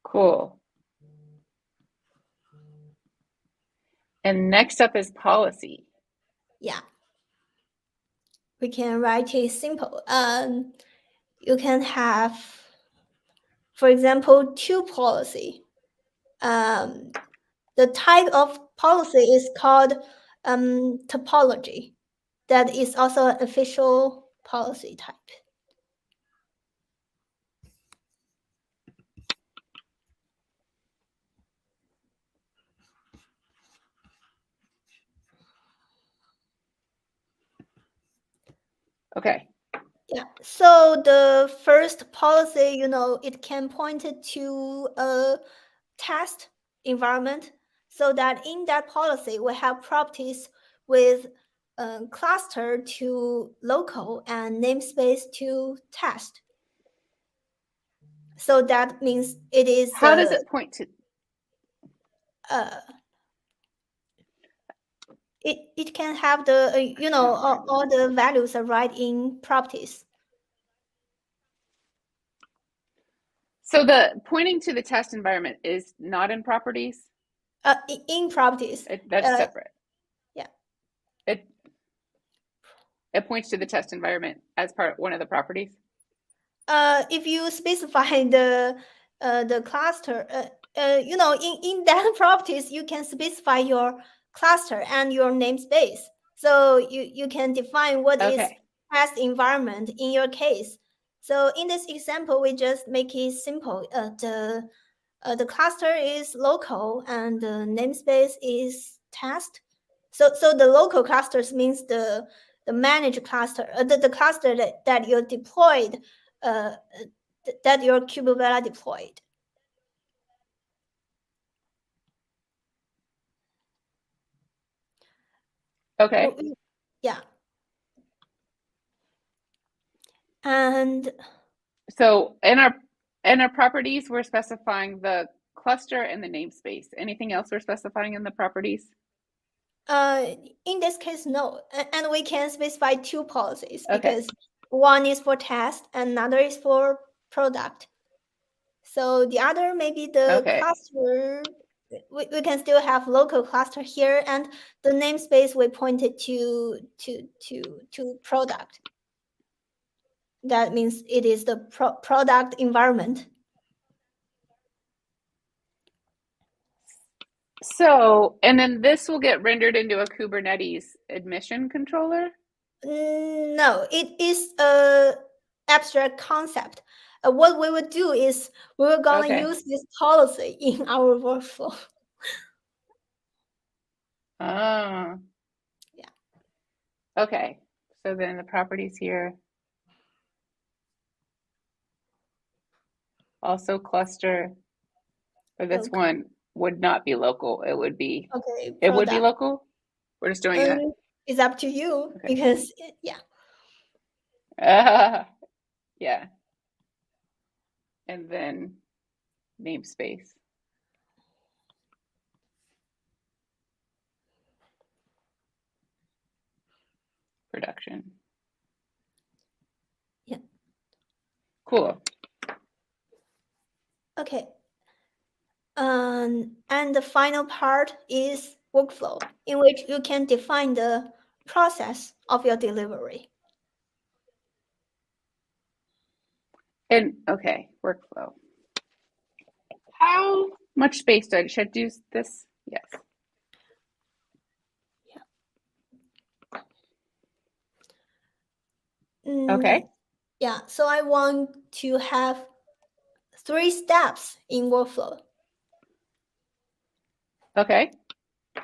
Cool. And next up is policy. Yeah. We can write it simple. You can have, for example, two policy. The type of policy is called topology. That is also an official policy type. Okay. Yeah. So the first policy, it can point it to a test environment, so that in that policy we have properties with cluster to local and namespace to test. So that means it is. How does it point to? It can have the all the values are right in properties. So the pointing to the test environment is not in properties? In properties. That's separate. Yeah. It points to the test environment as one of the properties? If you specify the cluster, in that properties, you can specify your cluster and your namespace. So you can define what is test environment in your case. So in this example, we just make it simple. The cluster is local and the namespace is test. So the local clusters means the managed cluster, the cluster that you deployed, that your KubeVela deployed. Okay. Yeah. And so in our properties, we're specifying the cluster and the namespace. Anything else we're specifying in the properties? In this case, no. And we can specify two policies because one is for test and another is for product. So the other maybe the cluster. We can still have local cluster here, and the namespace we pointed to product. That means it is the product environment. So, and then this will get rendered into a Kubernetes admission controller? No, it is a abstract concept. What we would do is we were going to use this policy in our workflow. Oh. Yeah. Okay. So then the properties here. Also cluster, but this one would not be local. It would be, it would be local? We're just doing that. It's up to you because, yeah. Yeah. And then namespace. Production. Yeah. Cool. Okay. And the final part is workflow, in which you can define the process of your delivery. And okay, workflow. How much space should I do this? Yes. Okay. Yeah, so I want to have 3 steps in workflow. Okay.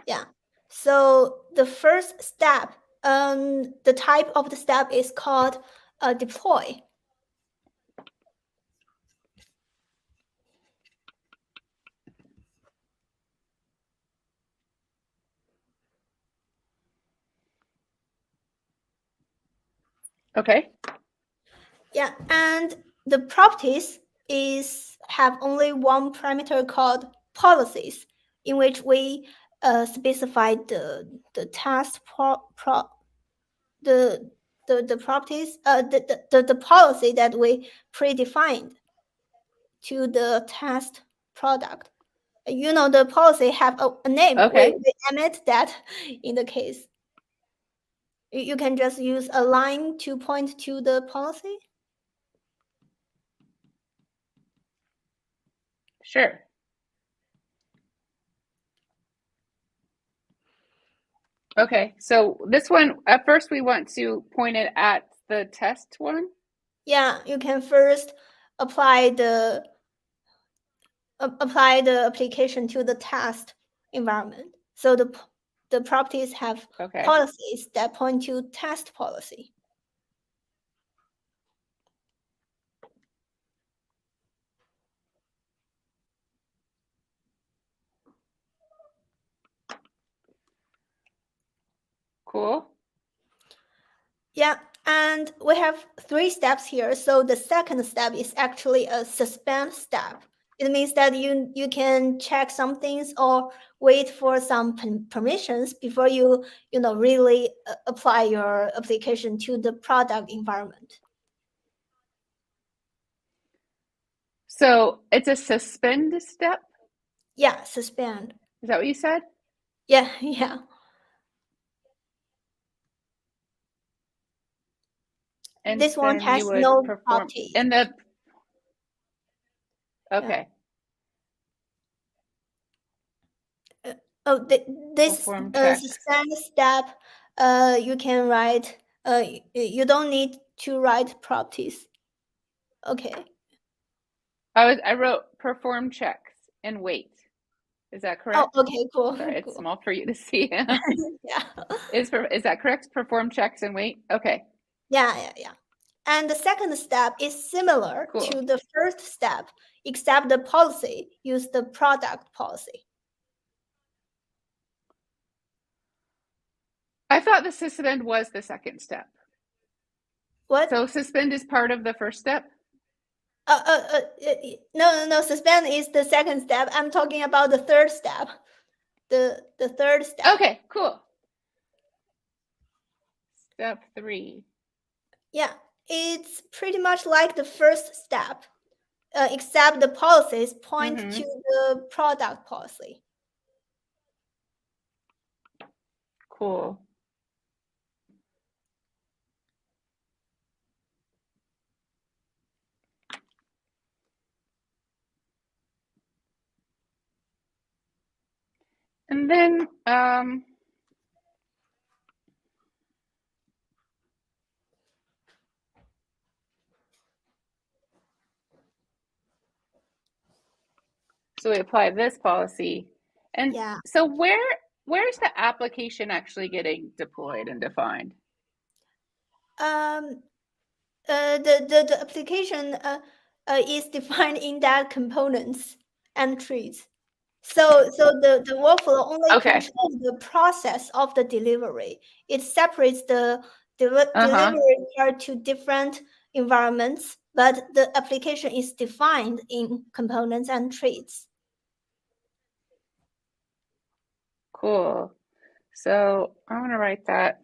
Yeah. So the first step, the type of the step is called deploy. Okay. Yeah, and the properties have only one parameter called policies, in which we specify the task the properties the policy that we predefined to the test product. You know, the policy have a name. Okay. We emit that in the case. You can just use a line to point to the policy. Sure. Okay, so this one, at first we want to point it at the test one? Yeah, you can first apply the application to the test environment. So the properties have Okay. policies that point to test policy. Cool. Yeah, and we have 3 steps here. So the second step is actually a suspend step. It means that you can check some things or wait for some permissions before you really apply your application to the product environment. So it's a suspend step? Yeah, suspend. Is that what you said? Yeah, yeah. And This one then has you would no perform properties. in the okay. Oh, this Perform checks. suspend step, you can write. You don't need to write properties. Okay. I wrote perform checks and wait. Is that correct? Oh, okay, cool. Sorry, it's Cool. small for you to see. Yeah. Is that correct? Perform checks and wait? Okay. Yeah. And the second step is similar Cool. to the first step, except the policy use the product policy. I thought the suspend was the second step. What? So suspend is part of the first step? No. Suspend is the second step. I'm talking about the third step. The third step. Okay, cool. Step 3. Yeah, it's pretty much like the first step, except the policies point to the product policy. Cool. And then so we apply this policy. And Yeah. so where's the application actually getting deployed and defined? The application is defined in that components and trees. So the workflow only controls the process of the delivery. It separates the delivery part to different environments, but the application is defined in components and trees. Cool. So I want to write that.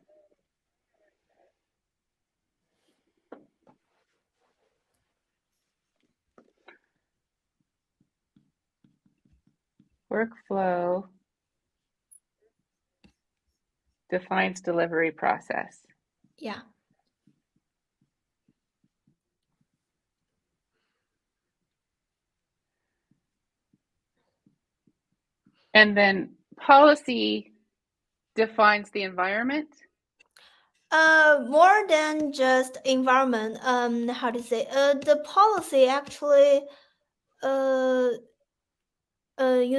Workflow Defines delivery process. Yeah. And then policy defines the environment. More than just environment. How to say? The policy actually. You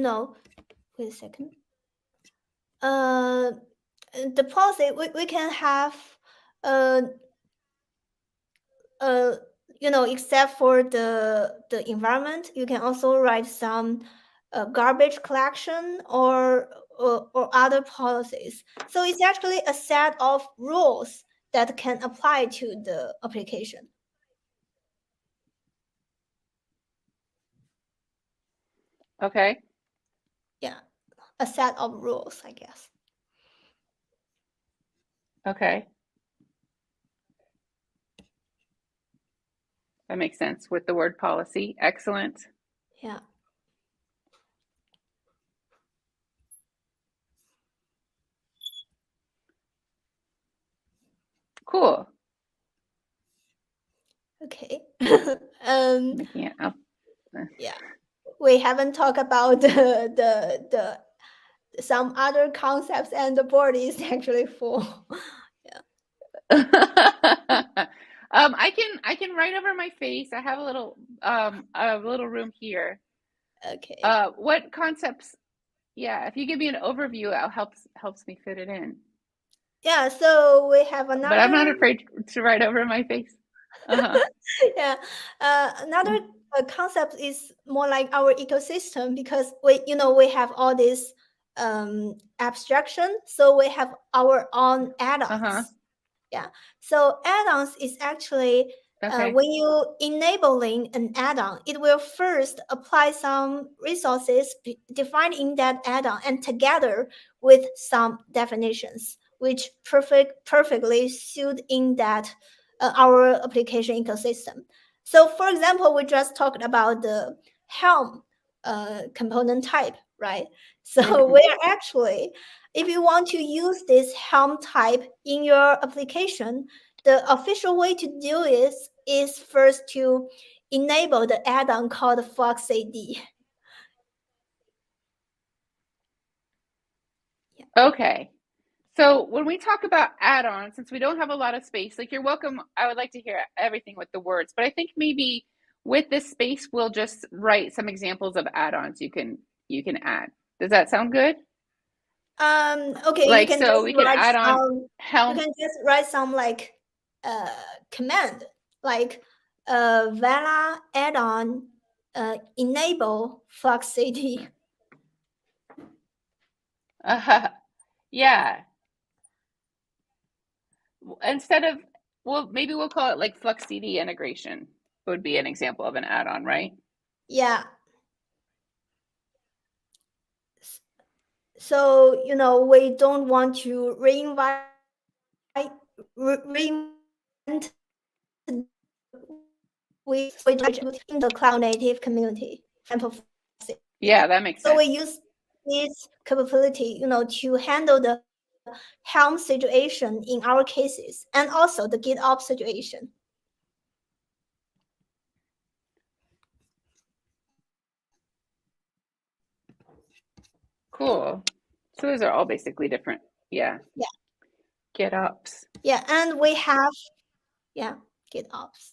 know. Wait a second. The policy we can have. Uh. You know, except for the environment, you can also write some garbage collection or other policies. So it's actually a set of rules that can apply to the application. Okay. Yeah, a set of rules, I guess. Okay. That makes sense with the word policy. Excellent. Yeah. Cool. Okay. Making it up. Yeah, we haven't talked about the some other concepts, and the board is actually full. I can write over my face. I have a little room here. Okay. What concepts? Yeah, if you give me an overview, it helps me fit it in. Yeah, so we have another. But I'm not afraid to write over my face. Uh-huh. Yeah, another concept is more like our ecosystem, because we have all this abstraction, so we have our own add-ons. Uh-huh. Yeah, so add-ons is actually Okay. when you enabling an add-on, it will first apply some resources defined in that add-on, and together with some definitions, which perfectly suit in that our application ecosystem. So, for example, we just talked about the Helm component type, right? So we are actually, if you want to use this Helm type in your application, the official way to do it is first to enable the add-on called FoxAD. Yeah. Okay. So when we talk about add-ons, since we don't have a lot of space, like you're welcome, I would like to hear everything with the words, but I think maybe with this space, we'll just write some examples of add-ons you can add. Does that sound good? Okay, Like, so we can add on you Helm. can just write some like command, like Vela add-on enable FoxAD. Yeah. Instead of, well, maybe we'll call it like Flux CD integration would be an example of an add-on, right? Yeah. So, we don't want to reinvent we in the cloud native community. Yeah, that makes So sense. we use this capability, to handle the Helm situation in our cases, and also the GitOps situation. Cool. So those are all basically different. Yeah. Yeah. GitOps. Yeah, and we have, GitOps.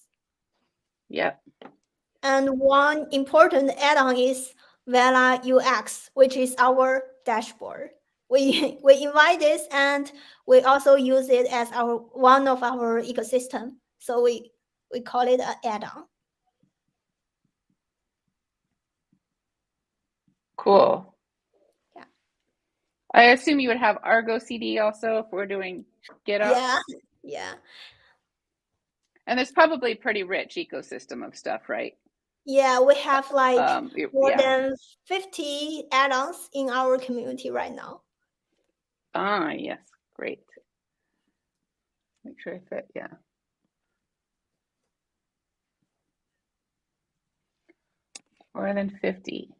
Yep. And one important add-on is Vela UX, which is our dashboard. We invite this, and we also use it as one of our ecosystem. So we call it an add-on. Cool. Yeah. I assume you would have Argo CD also if we're doing GitOps. Yeah. And there's probably a pretty rich ecosystem of stuff, right? Yeah, we have like more yeah. than 50 add-ons in our community right now. Ah, yes. Great. Make sure I fit. Yeah. More than 50.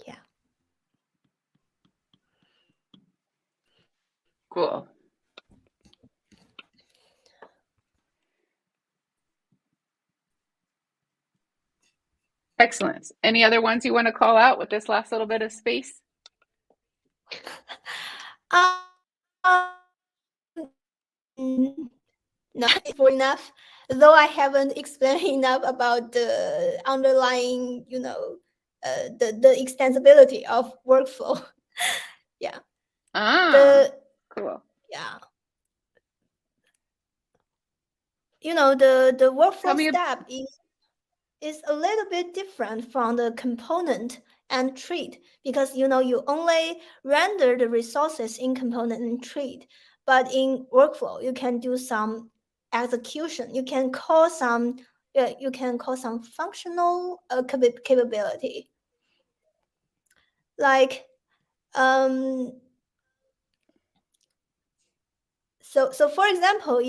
Yeah. Cool. Excellent. Any other ones you want to call out with this last little bit of space? Not enough, though I haven't explained enough about the underlying, the extensibility of workflow. Yeah. Cool. Yeah. The workflow step is a little bit different from the component and treat, because you only render the resources in component and treat. But in workflow, you can do some execution. You can call some functional capability. Like so for example,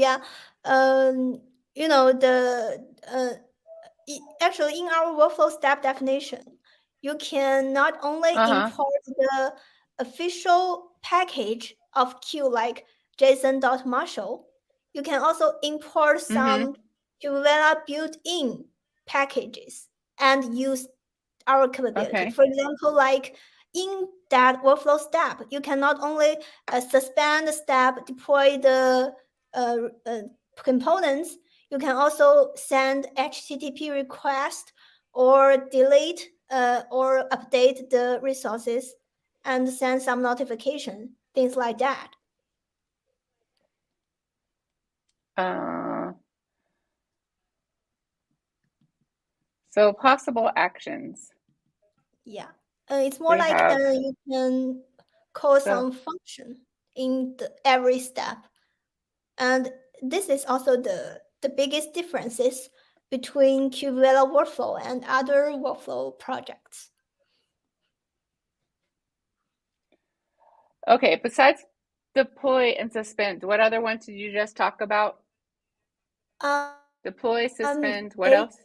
actually in our workflow step definition, you can not only import the official package of Q like JSON.Marshall, you can also import some KubeVela built-in packages and use our capability. Okay. For example, like in that workflow step, you can not only suspend the step, deploy the components, you can also send HTTP request or delete or update the resources and send some notification, things like that. So possible actions. Yeah. It's more like you can call some function in every step. And this is also the biggest differences between KubeVela workflow and other workflow projects. Okay, besides deploy and suspend, what other ones did you just talk about? Deploy, suspend, what else?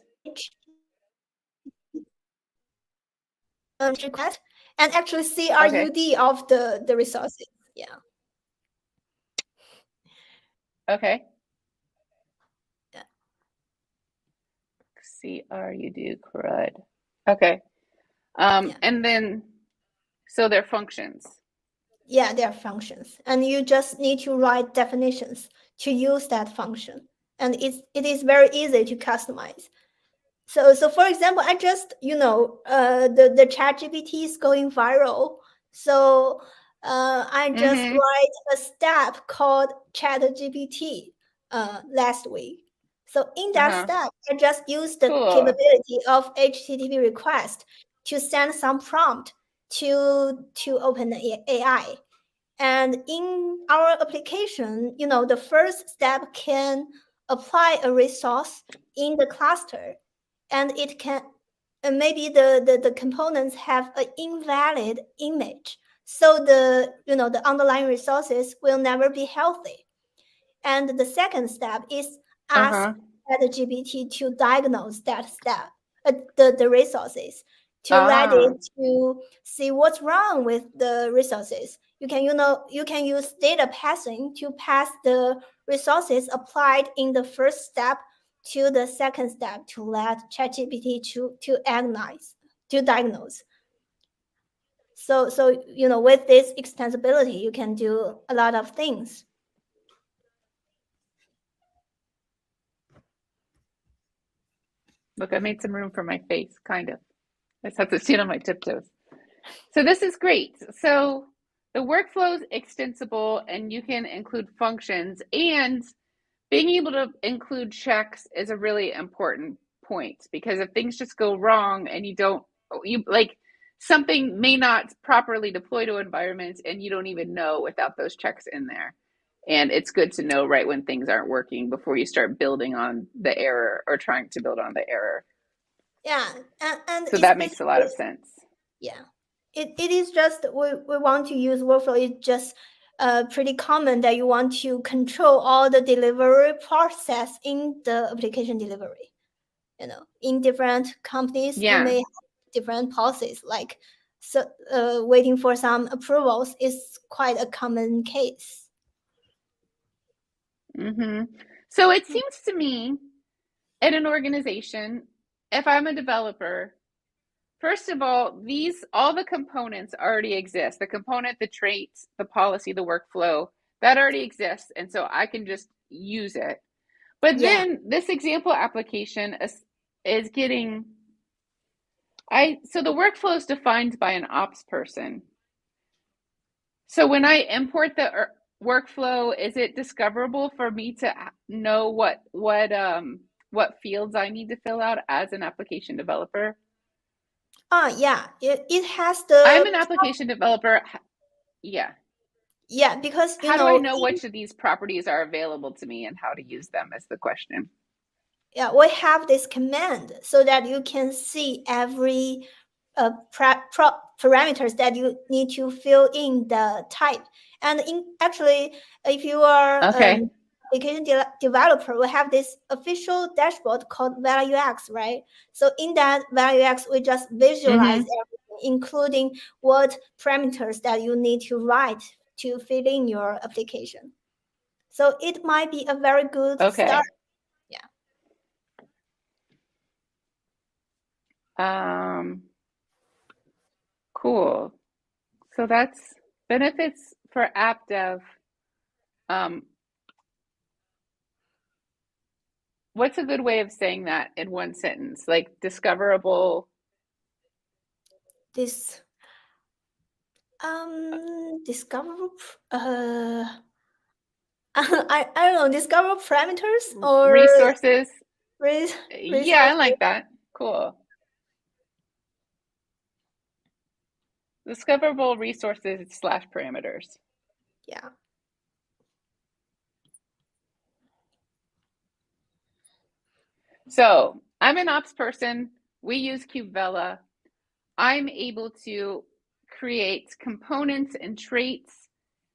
Request and actually CRUD of the resources. Yeah. Okay. Yeah. CRUD. Okay. And then, so they're functions. Yeah, they are functions, and you just need to write definitions to use that function, and it is very easy to customize. So for example, I just the ChatGPT is going viral, so I just write a step called ChatGPT last week. So in that step, I just use the capability of HTTP request to send some prompt to open the AI. And in our application, the first step can apply a resource in the cluster, and it can maybe the components have an invalid image, so the underlying resources will never be healthy. And the second step is ask the GPT to diagnose that step, the resources, to let it to see what's wrong with the resources. You can use data passing to pass the resources applied in the first step to the second step to let ChatGPT to diagnose. So with this extensibility, you can do a lot of things. Look, I made some room for my face, kind of. I just have to stand on my tiptoes. So this is great. So the workflow is extensible and you can include functions, and being able to include checks is a really important point, because if things just go wrong and you like something may not properly deploy to environments and you don't even know without those checks in there. And it's good to know right when things aren't working before you start building on the error or trying to build on the error. Yeah, and so that makes a lot of sense. Yeah, it is just we want to use workflow. It's just pretty common that you want to control all the delivery process in the application delivery. In different companies, you may have different policies. Like waiting for some approvals is quite a common case. Mm-hmm. So it seems to me in an organization, if I'm a developer, first of all the components already exist. The component, the traits, the policy, the workflow, that already exists. And so I can just use it. But Yeah. then this example application is getting, so the workflow is defined by an ops person. So when I import the workflow, is it discoverable for me to know what fields I need to fill out as an application developer? Yeah. It has I'm the an application developer. Yeah. yeah, because How do I know which of these properties are available to me and how to use them is the question. yeah, we have this command so that you can see every parameters that you need to fill in the type. And actually, if you are Okay. application developer, we have this official dashboard called Vela UX, right? So in that Vela UX, we just visualize Mm-hmm. everything, including what parameters that you need to write to fill in your application. So it might be a very good start. Okay. Yeah. Cool. So that's benefits for app dev. What's a good way of saying that in one sentence? Like discoverable. This discoverable I don't know, discover parameters or Resources. Yeah, I resources. like that. Cool. Discoverable resources / parameters. Yeah. So I'm an ops person. We use KubeVela. I'm able to create components and traits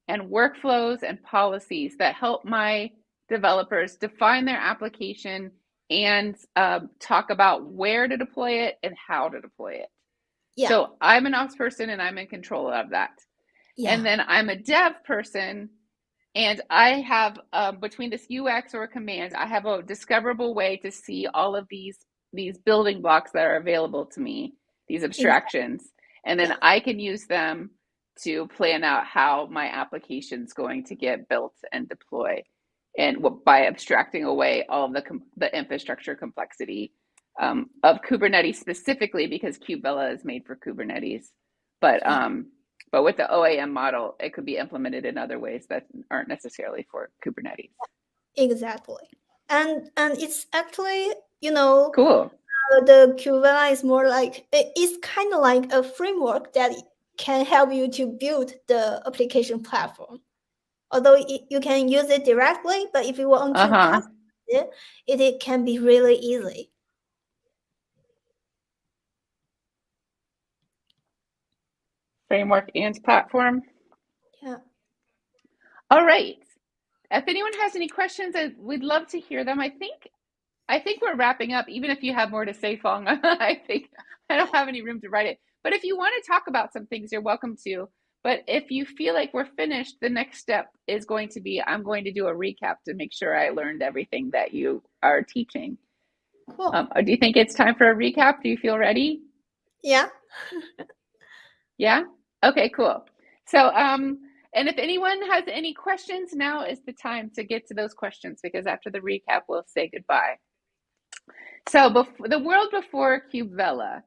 and workflows and policies that help my developers define their application and talk about where to deploy it and how to deploy it. Yeah. So I'm an ops person and I'm in control of that. Yeah. And then I'm a dev person and I have between this UX or a command, I have a discoverable way to see all of these building blocks that are available to me, these abstractions, and then Yeah. I can use them to plan out how my application is going to get built and deploy, and by abstracting away all of the infrastructure complexity of Kubernetes specifically because KubeVela is made for Kubernetes, but Yeah. but with the OAM model, it could be implemented in other ways that aren't necessarily for Kubernetes. Exactly. And it's actually, Cool. the KubeVela is more like it's kind of like a framework that can help you to build the application platform. Although you can use it directly, but if you want to customize it can be really easy. Framework and platform. Yeah. All right. If anyone has any questions, we'd love to hear them. I think we're wrapping up. Even if you have more to say, Fong, I think I don't have any room to write it. But if you want to talk about some things, you're welcome to. But if you feel like we're finished, the next step is going to be I'm going to do a recap to make sure I learned everything that you are teaching. Cool. Do you think it's time for a recap? Do you feel ready? Yeah. Yeah? Okay, cool. So, and if anyone has any questions, now is the time to get to those questions because after the recap, we'll say goodbye. So, the world before KubeVela,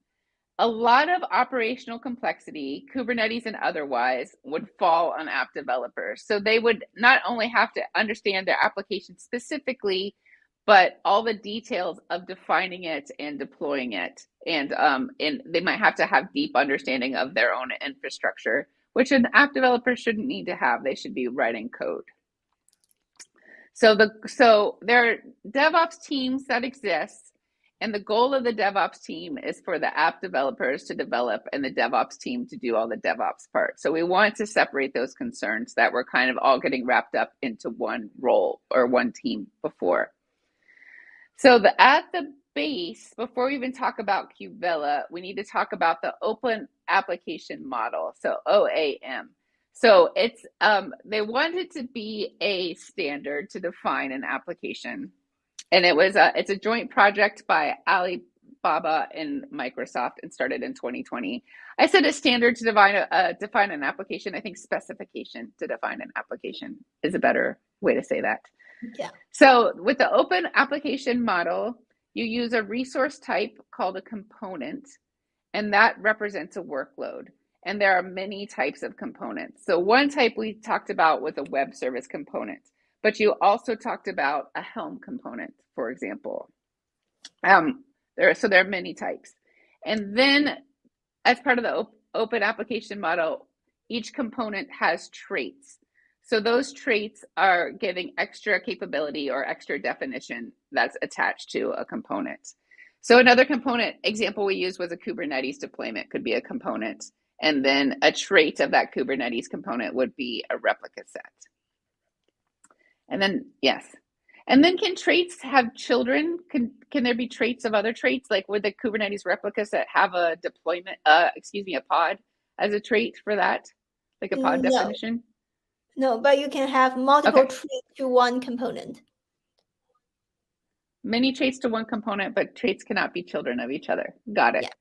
a lot of operational complexity, Kubernetes and otherwise, would fall on app developers. So they would not only have to understand their application specifically, but all the details of defining it and deploying it. And they might have to have deep understanding of their own infrastructure, which an app developer shouldn't need to have. They should be writing code. So there are DevOps teams that exist, and the goal of the DevOps team is for the app developers to develop and the DevOps team to do all the DevOps part. So we want to separate those concerns that we're kind of all getting wrapped up into one role or one team before. So at the base, before we even talk about KubeVela, we need to talk about the open application model, so OAM. So it's they wanted to be a standard to define an application, and it's a joint project by Alibaba and Microsoft, and started in 2020. I said a standard to define an application. I think specification to define an application is a better way to say that. Yeah. So with the open application model, you use a resource type called a component, and that represents a workload. And there are many types of components. So one type we talked about was a web service component, but you also talked about a Helm component, for example. There are many types. And then as part of the open application model, each component has traits. So those traits are giving extra capability or extra definition that's attached to a component. So another component example we used was a Kubernetes deployment could be a component. And then a trait of that Kubernetes component would be a replica set. And then, yes. And then can traits have children? Can there be traits of other traits? Like would the Kubernetes replica set have a deployment, a pod as a trait for that? Like a pod definition? No, but you can have multiple traits to one component. Many traits to one component, but traits cannot be children of each other. Got it.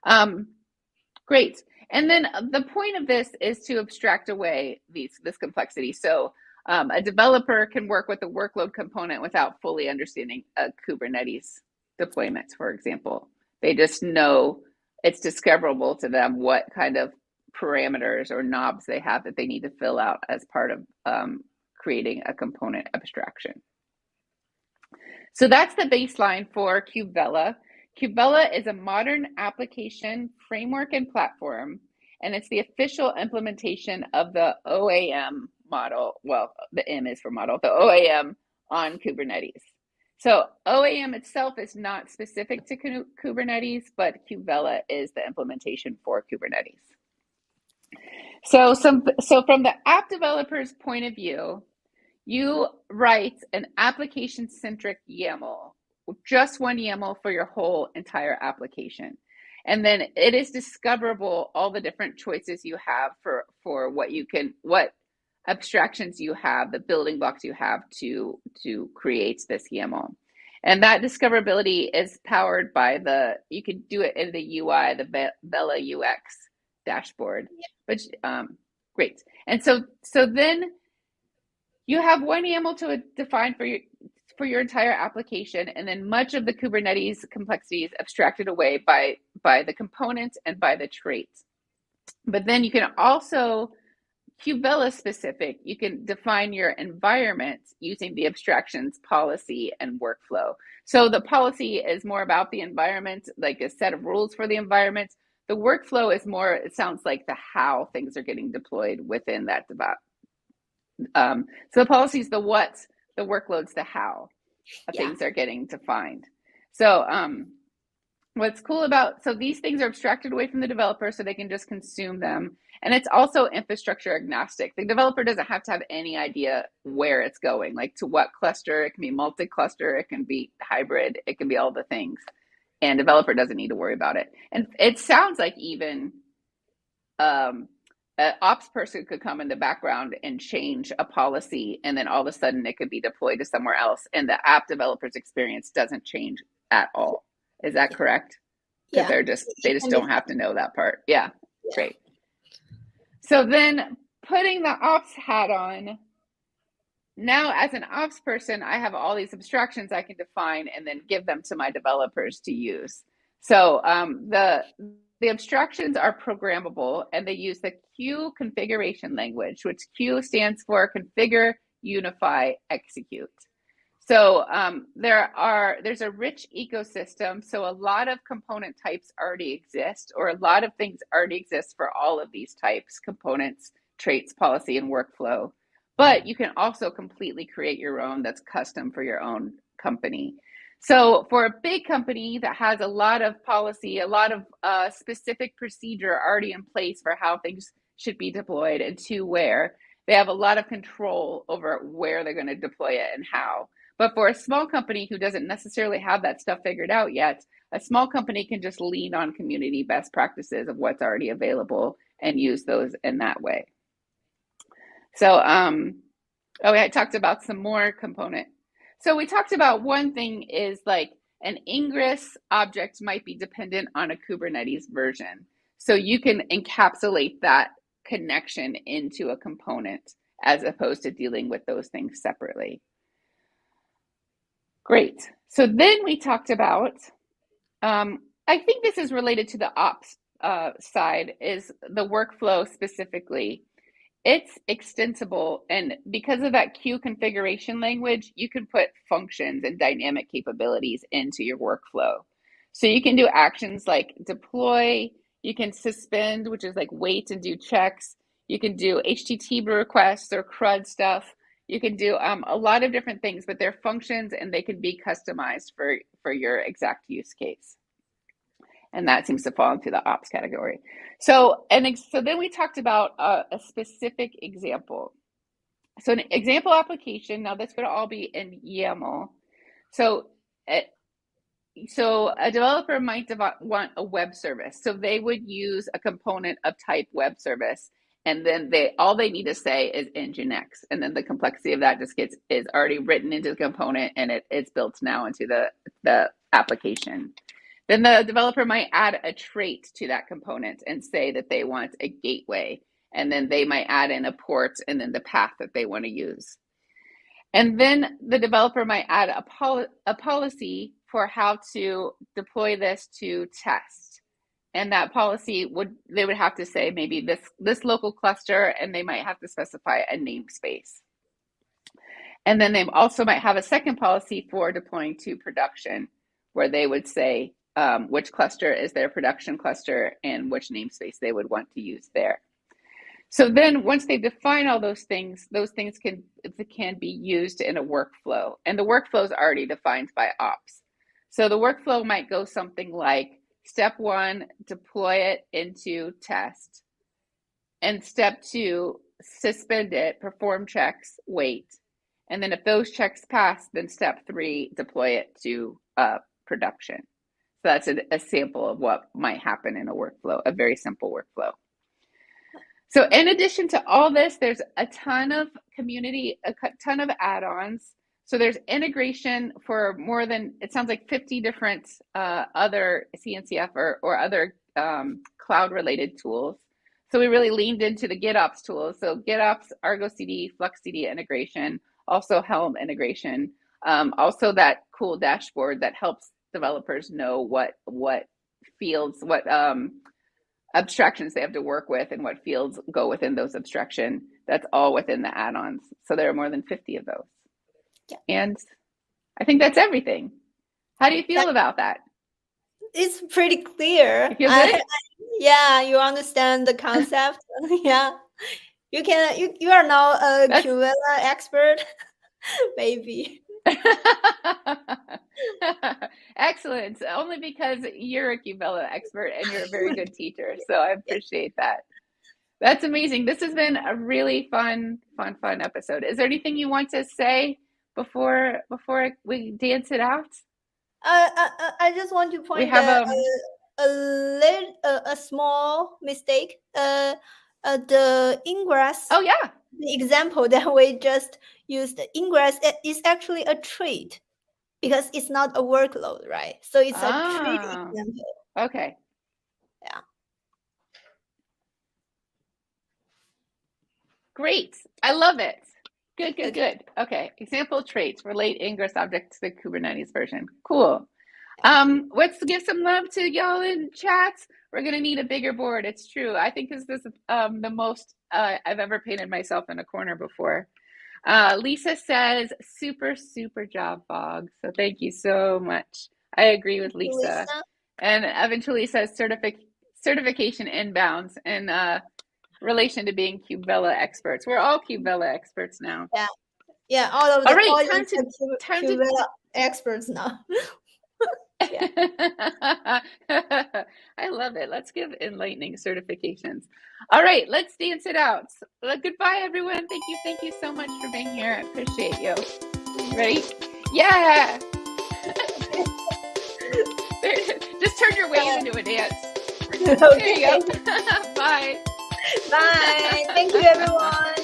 Yeah. Great. And then the point of this is to abstract away this complexity. So a developer can work with the workload component without fully understanding a Kubernetes deployment, for example. They just know it's discoverable to them what kind of parameters or knobs they have that they need to fill out as part of creating a component abstraction. So that's the baseline for KubeVela. KubeVela is a modern application framework and platform, and it's the official implementation of the OAM model. Well, the M is for model, the OAM on Kubernetes. So OAM itself is not specific to Kubernetes, but KubeVela is the implementation for Kubernetes. So from the app developer's point of view, you write an application-centric YAML, just one YAML for your whole entire application. And then it is discoverable all the different choices you have for what abstractions you have, the building blocks you have to create this YAML. And that discoverability is powered by you can do it in the UI, the Vela UX dashboard. Which great. And so then you have one YAML to define for your entire application, and then much of the Kubernetes complexity is abstracted away by the components and by the traits. But then you can also, KubeVela specific, you can define your environment using the abstractions policy and workflow. So the policy is more about the environment, like a set of rules for the environment. The workflow is more, it sounds like the how things are getting deployed within that device. So the policy is the what, the workload's the how things are getting defined. So what's cool so these things are abstracted away from the developer so they can just consume them. And it's also infrastructure agnostic. The developer doesn't have to have any idea where it's going, like to what cluster. It can be multi-cluster, it can be hybrid, it can be all the things. And developer doesn't need to worry about it. And it sounds like even an ops person could come in the background and change a policy, and then all of a sudden it could be deployed to somewhere else, and the app developer's experience doesn't change at all. Is that correct? Yeah. They just don't have to know that part. Yeah. Great. So then putting the ops hat on, now as an ops person, I have all these abstractions I can define and then give them to my developers to use. So the abstractions are programmable, and they use the Q configuration language, which Q stands for configure, unify, execute. So there's a rich ecosystem. So a lot of component types already exist, or a lot of things already exist for all of these types: components, traits, policy, and workflow. But you can also completely create your own that's custom for your own company. So for a big company that has a lot of policy, a lot of specific procedure already in place for how things should be deployed and to where, they have a lot of control over where they're going to deploy it and how. But for a small company who doesn't necessarily have that stuff figured out yet, a small company can just lean on community best practices of what's already available and use those in that way. So, I talked about some more component. So we talked about one thing is like an ingress object might be dependent on a Kubernetes version. So you can encapsulate that connection into a component as opposed to dealing with those things separately. Great. So then we talked about, I think this is related to the ops side, is the workflow specifically. It's extensible, and because of that queue configuration language, you can put functions and dynamic capabilities into your workflow. So you can do actions like deploy, you can suspend, which is like wait and do checks. You can do HTTP requests or CRUD stuff. You can do a lot of different things, but they're functions and they can be customized for your exact use case. And that seems to fall into the ops category. So then we talked about a specific example. So an example application, now this would all be in YAML. So a developer might want a web service. So they would use a component of type web service. And then all they need to say is Nginx. And then the complexity of that is already written into the component, and it's built now into the application. Then the developer might add a trait to that component and say that they want a gateway. And then they might add in a port and then the path that they want to use. And then the developer might add a policy for how to deploy this to test. And that policy they would have to say maybe this local cluster, and they might have to specify a namespace. And then they also might have a second policy for deploying to production, where they would say which cluster is their production cluster and which namespace they would want to use there. So then once they define all those things can be used in a workflow. And the workflow is already defined by ops. So the workflow might go something like, step 1, deploy it into test. And step 2, suspend it, perform checks, wait. And then if those checks pass, then step 3, deploy it to production. So that's a sample of what might happen in a workflow, a very simple workflow. So in addition to all this, there's a ton of add-ons. So there's integration for more than, it sounds like 50 different other CNCF or other cloud-related tools. So we really leaned into the GitOps tools. So GitOps, Argo CD, Flux CD integration, also Helm integration, also that cool dashboard that helps developers know what fields, what abstractions they have to work with and what fields go within those abstraction. That's all within the add-ons. So there are more than 50 of those. Yeah. And I think that's everything. How do you feel about that? It's pretty clear. You feel good? Yeah, you understand the concept. Yeah. You are now a KubeVela expert, baby. Excellent. Only because you're a KubeVela expert and you're a very good teacher. So I appreciate that. That's amazing. This has been a really fun episode. Is there anything you want to say before we dance it out? I just want to point out a small mistake. The ingress. Oh yeah. The example that we just used, ingress, is actually a trait because it's not a workload, right? So it's a trait example. Okay. Yeah. Great. I love it. Good. Okay. Example traits, relate ingress object to the Kubernetes version. Cool. Let's give some love to y'all in chats. We're going to need a bigger board. It's true. I think this is the most I've ever painted myself in a corner before. Lisa says, super job, Bog. So thank you so much. I agree with Lisa. And eventually says certification inbounds in relation to being KubeVela experts. We're all KubeVela experts now. Yeah. All of the time KubeVela experts now. I love it. Let's give Enlightning certifications. All right, let's dance it out. Goodbye, everyone. Thank you so much for being here. I appreciate you. Ready? Yeah. Just turn your wave into a dance. Okay. There you go. Bye. Bye. Thank you, everyone.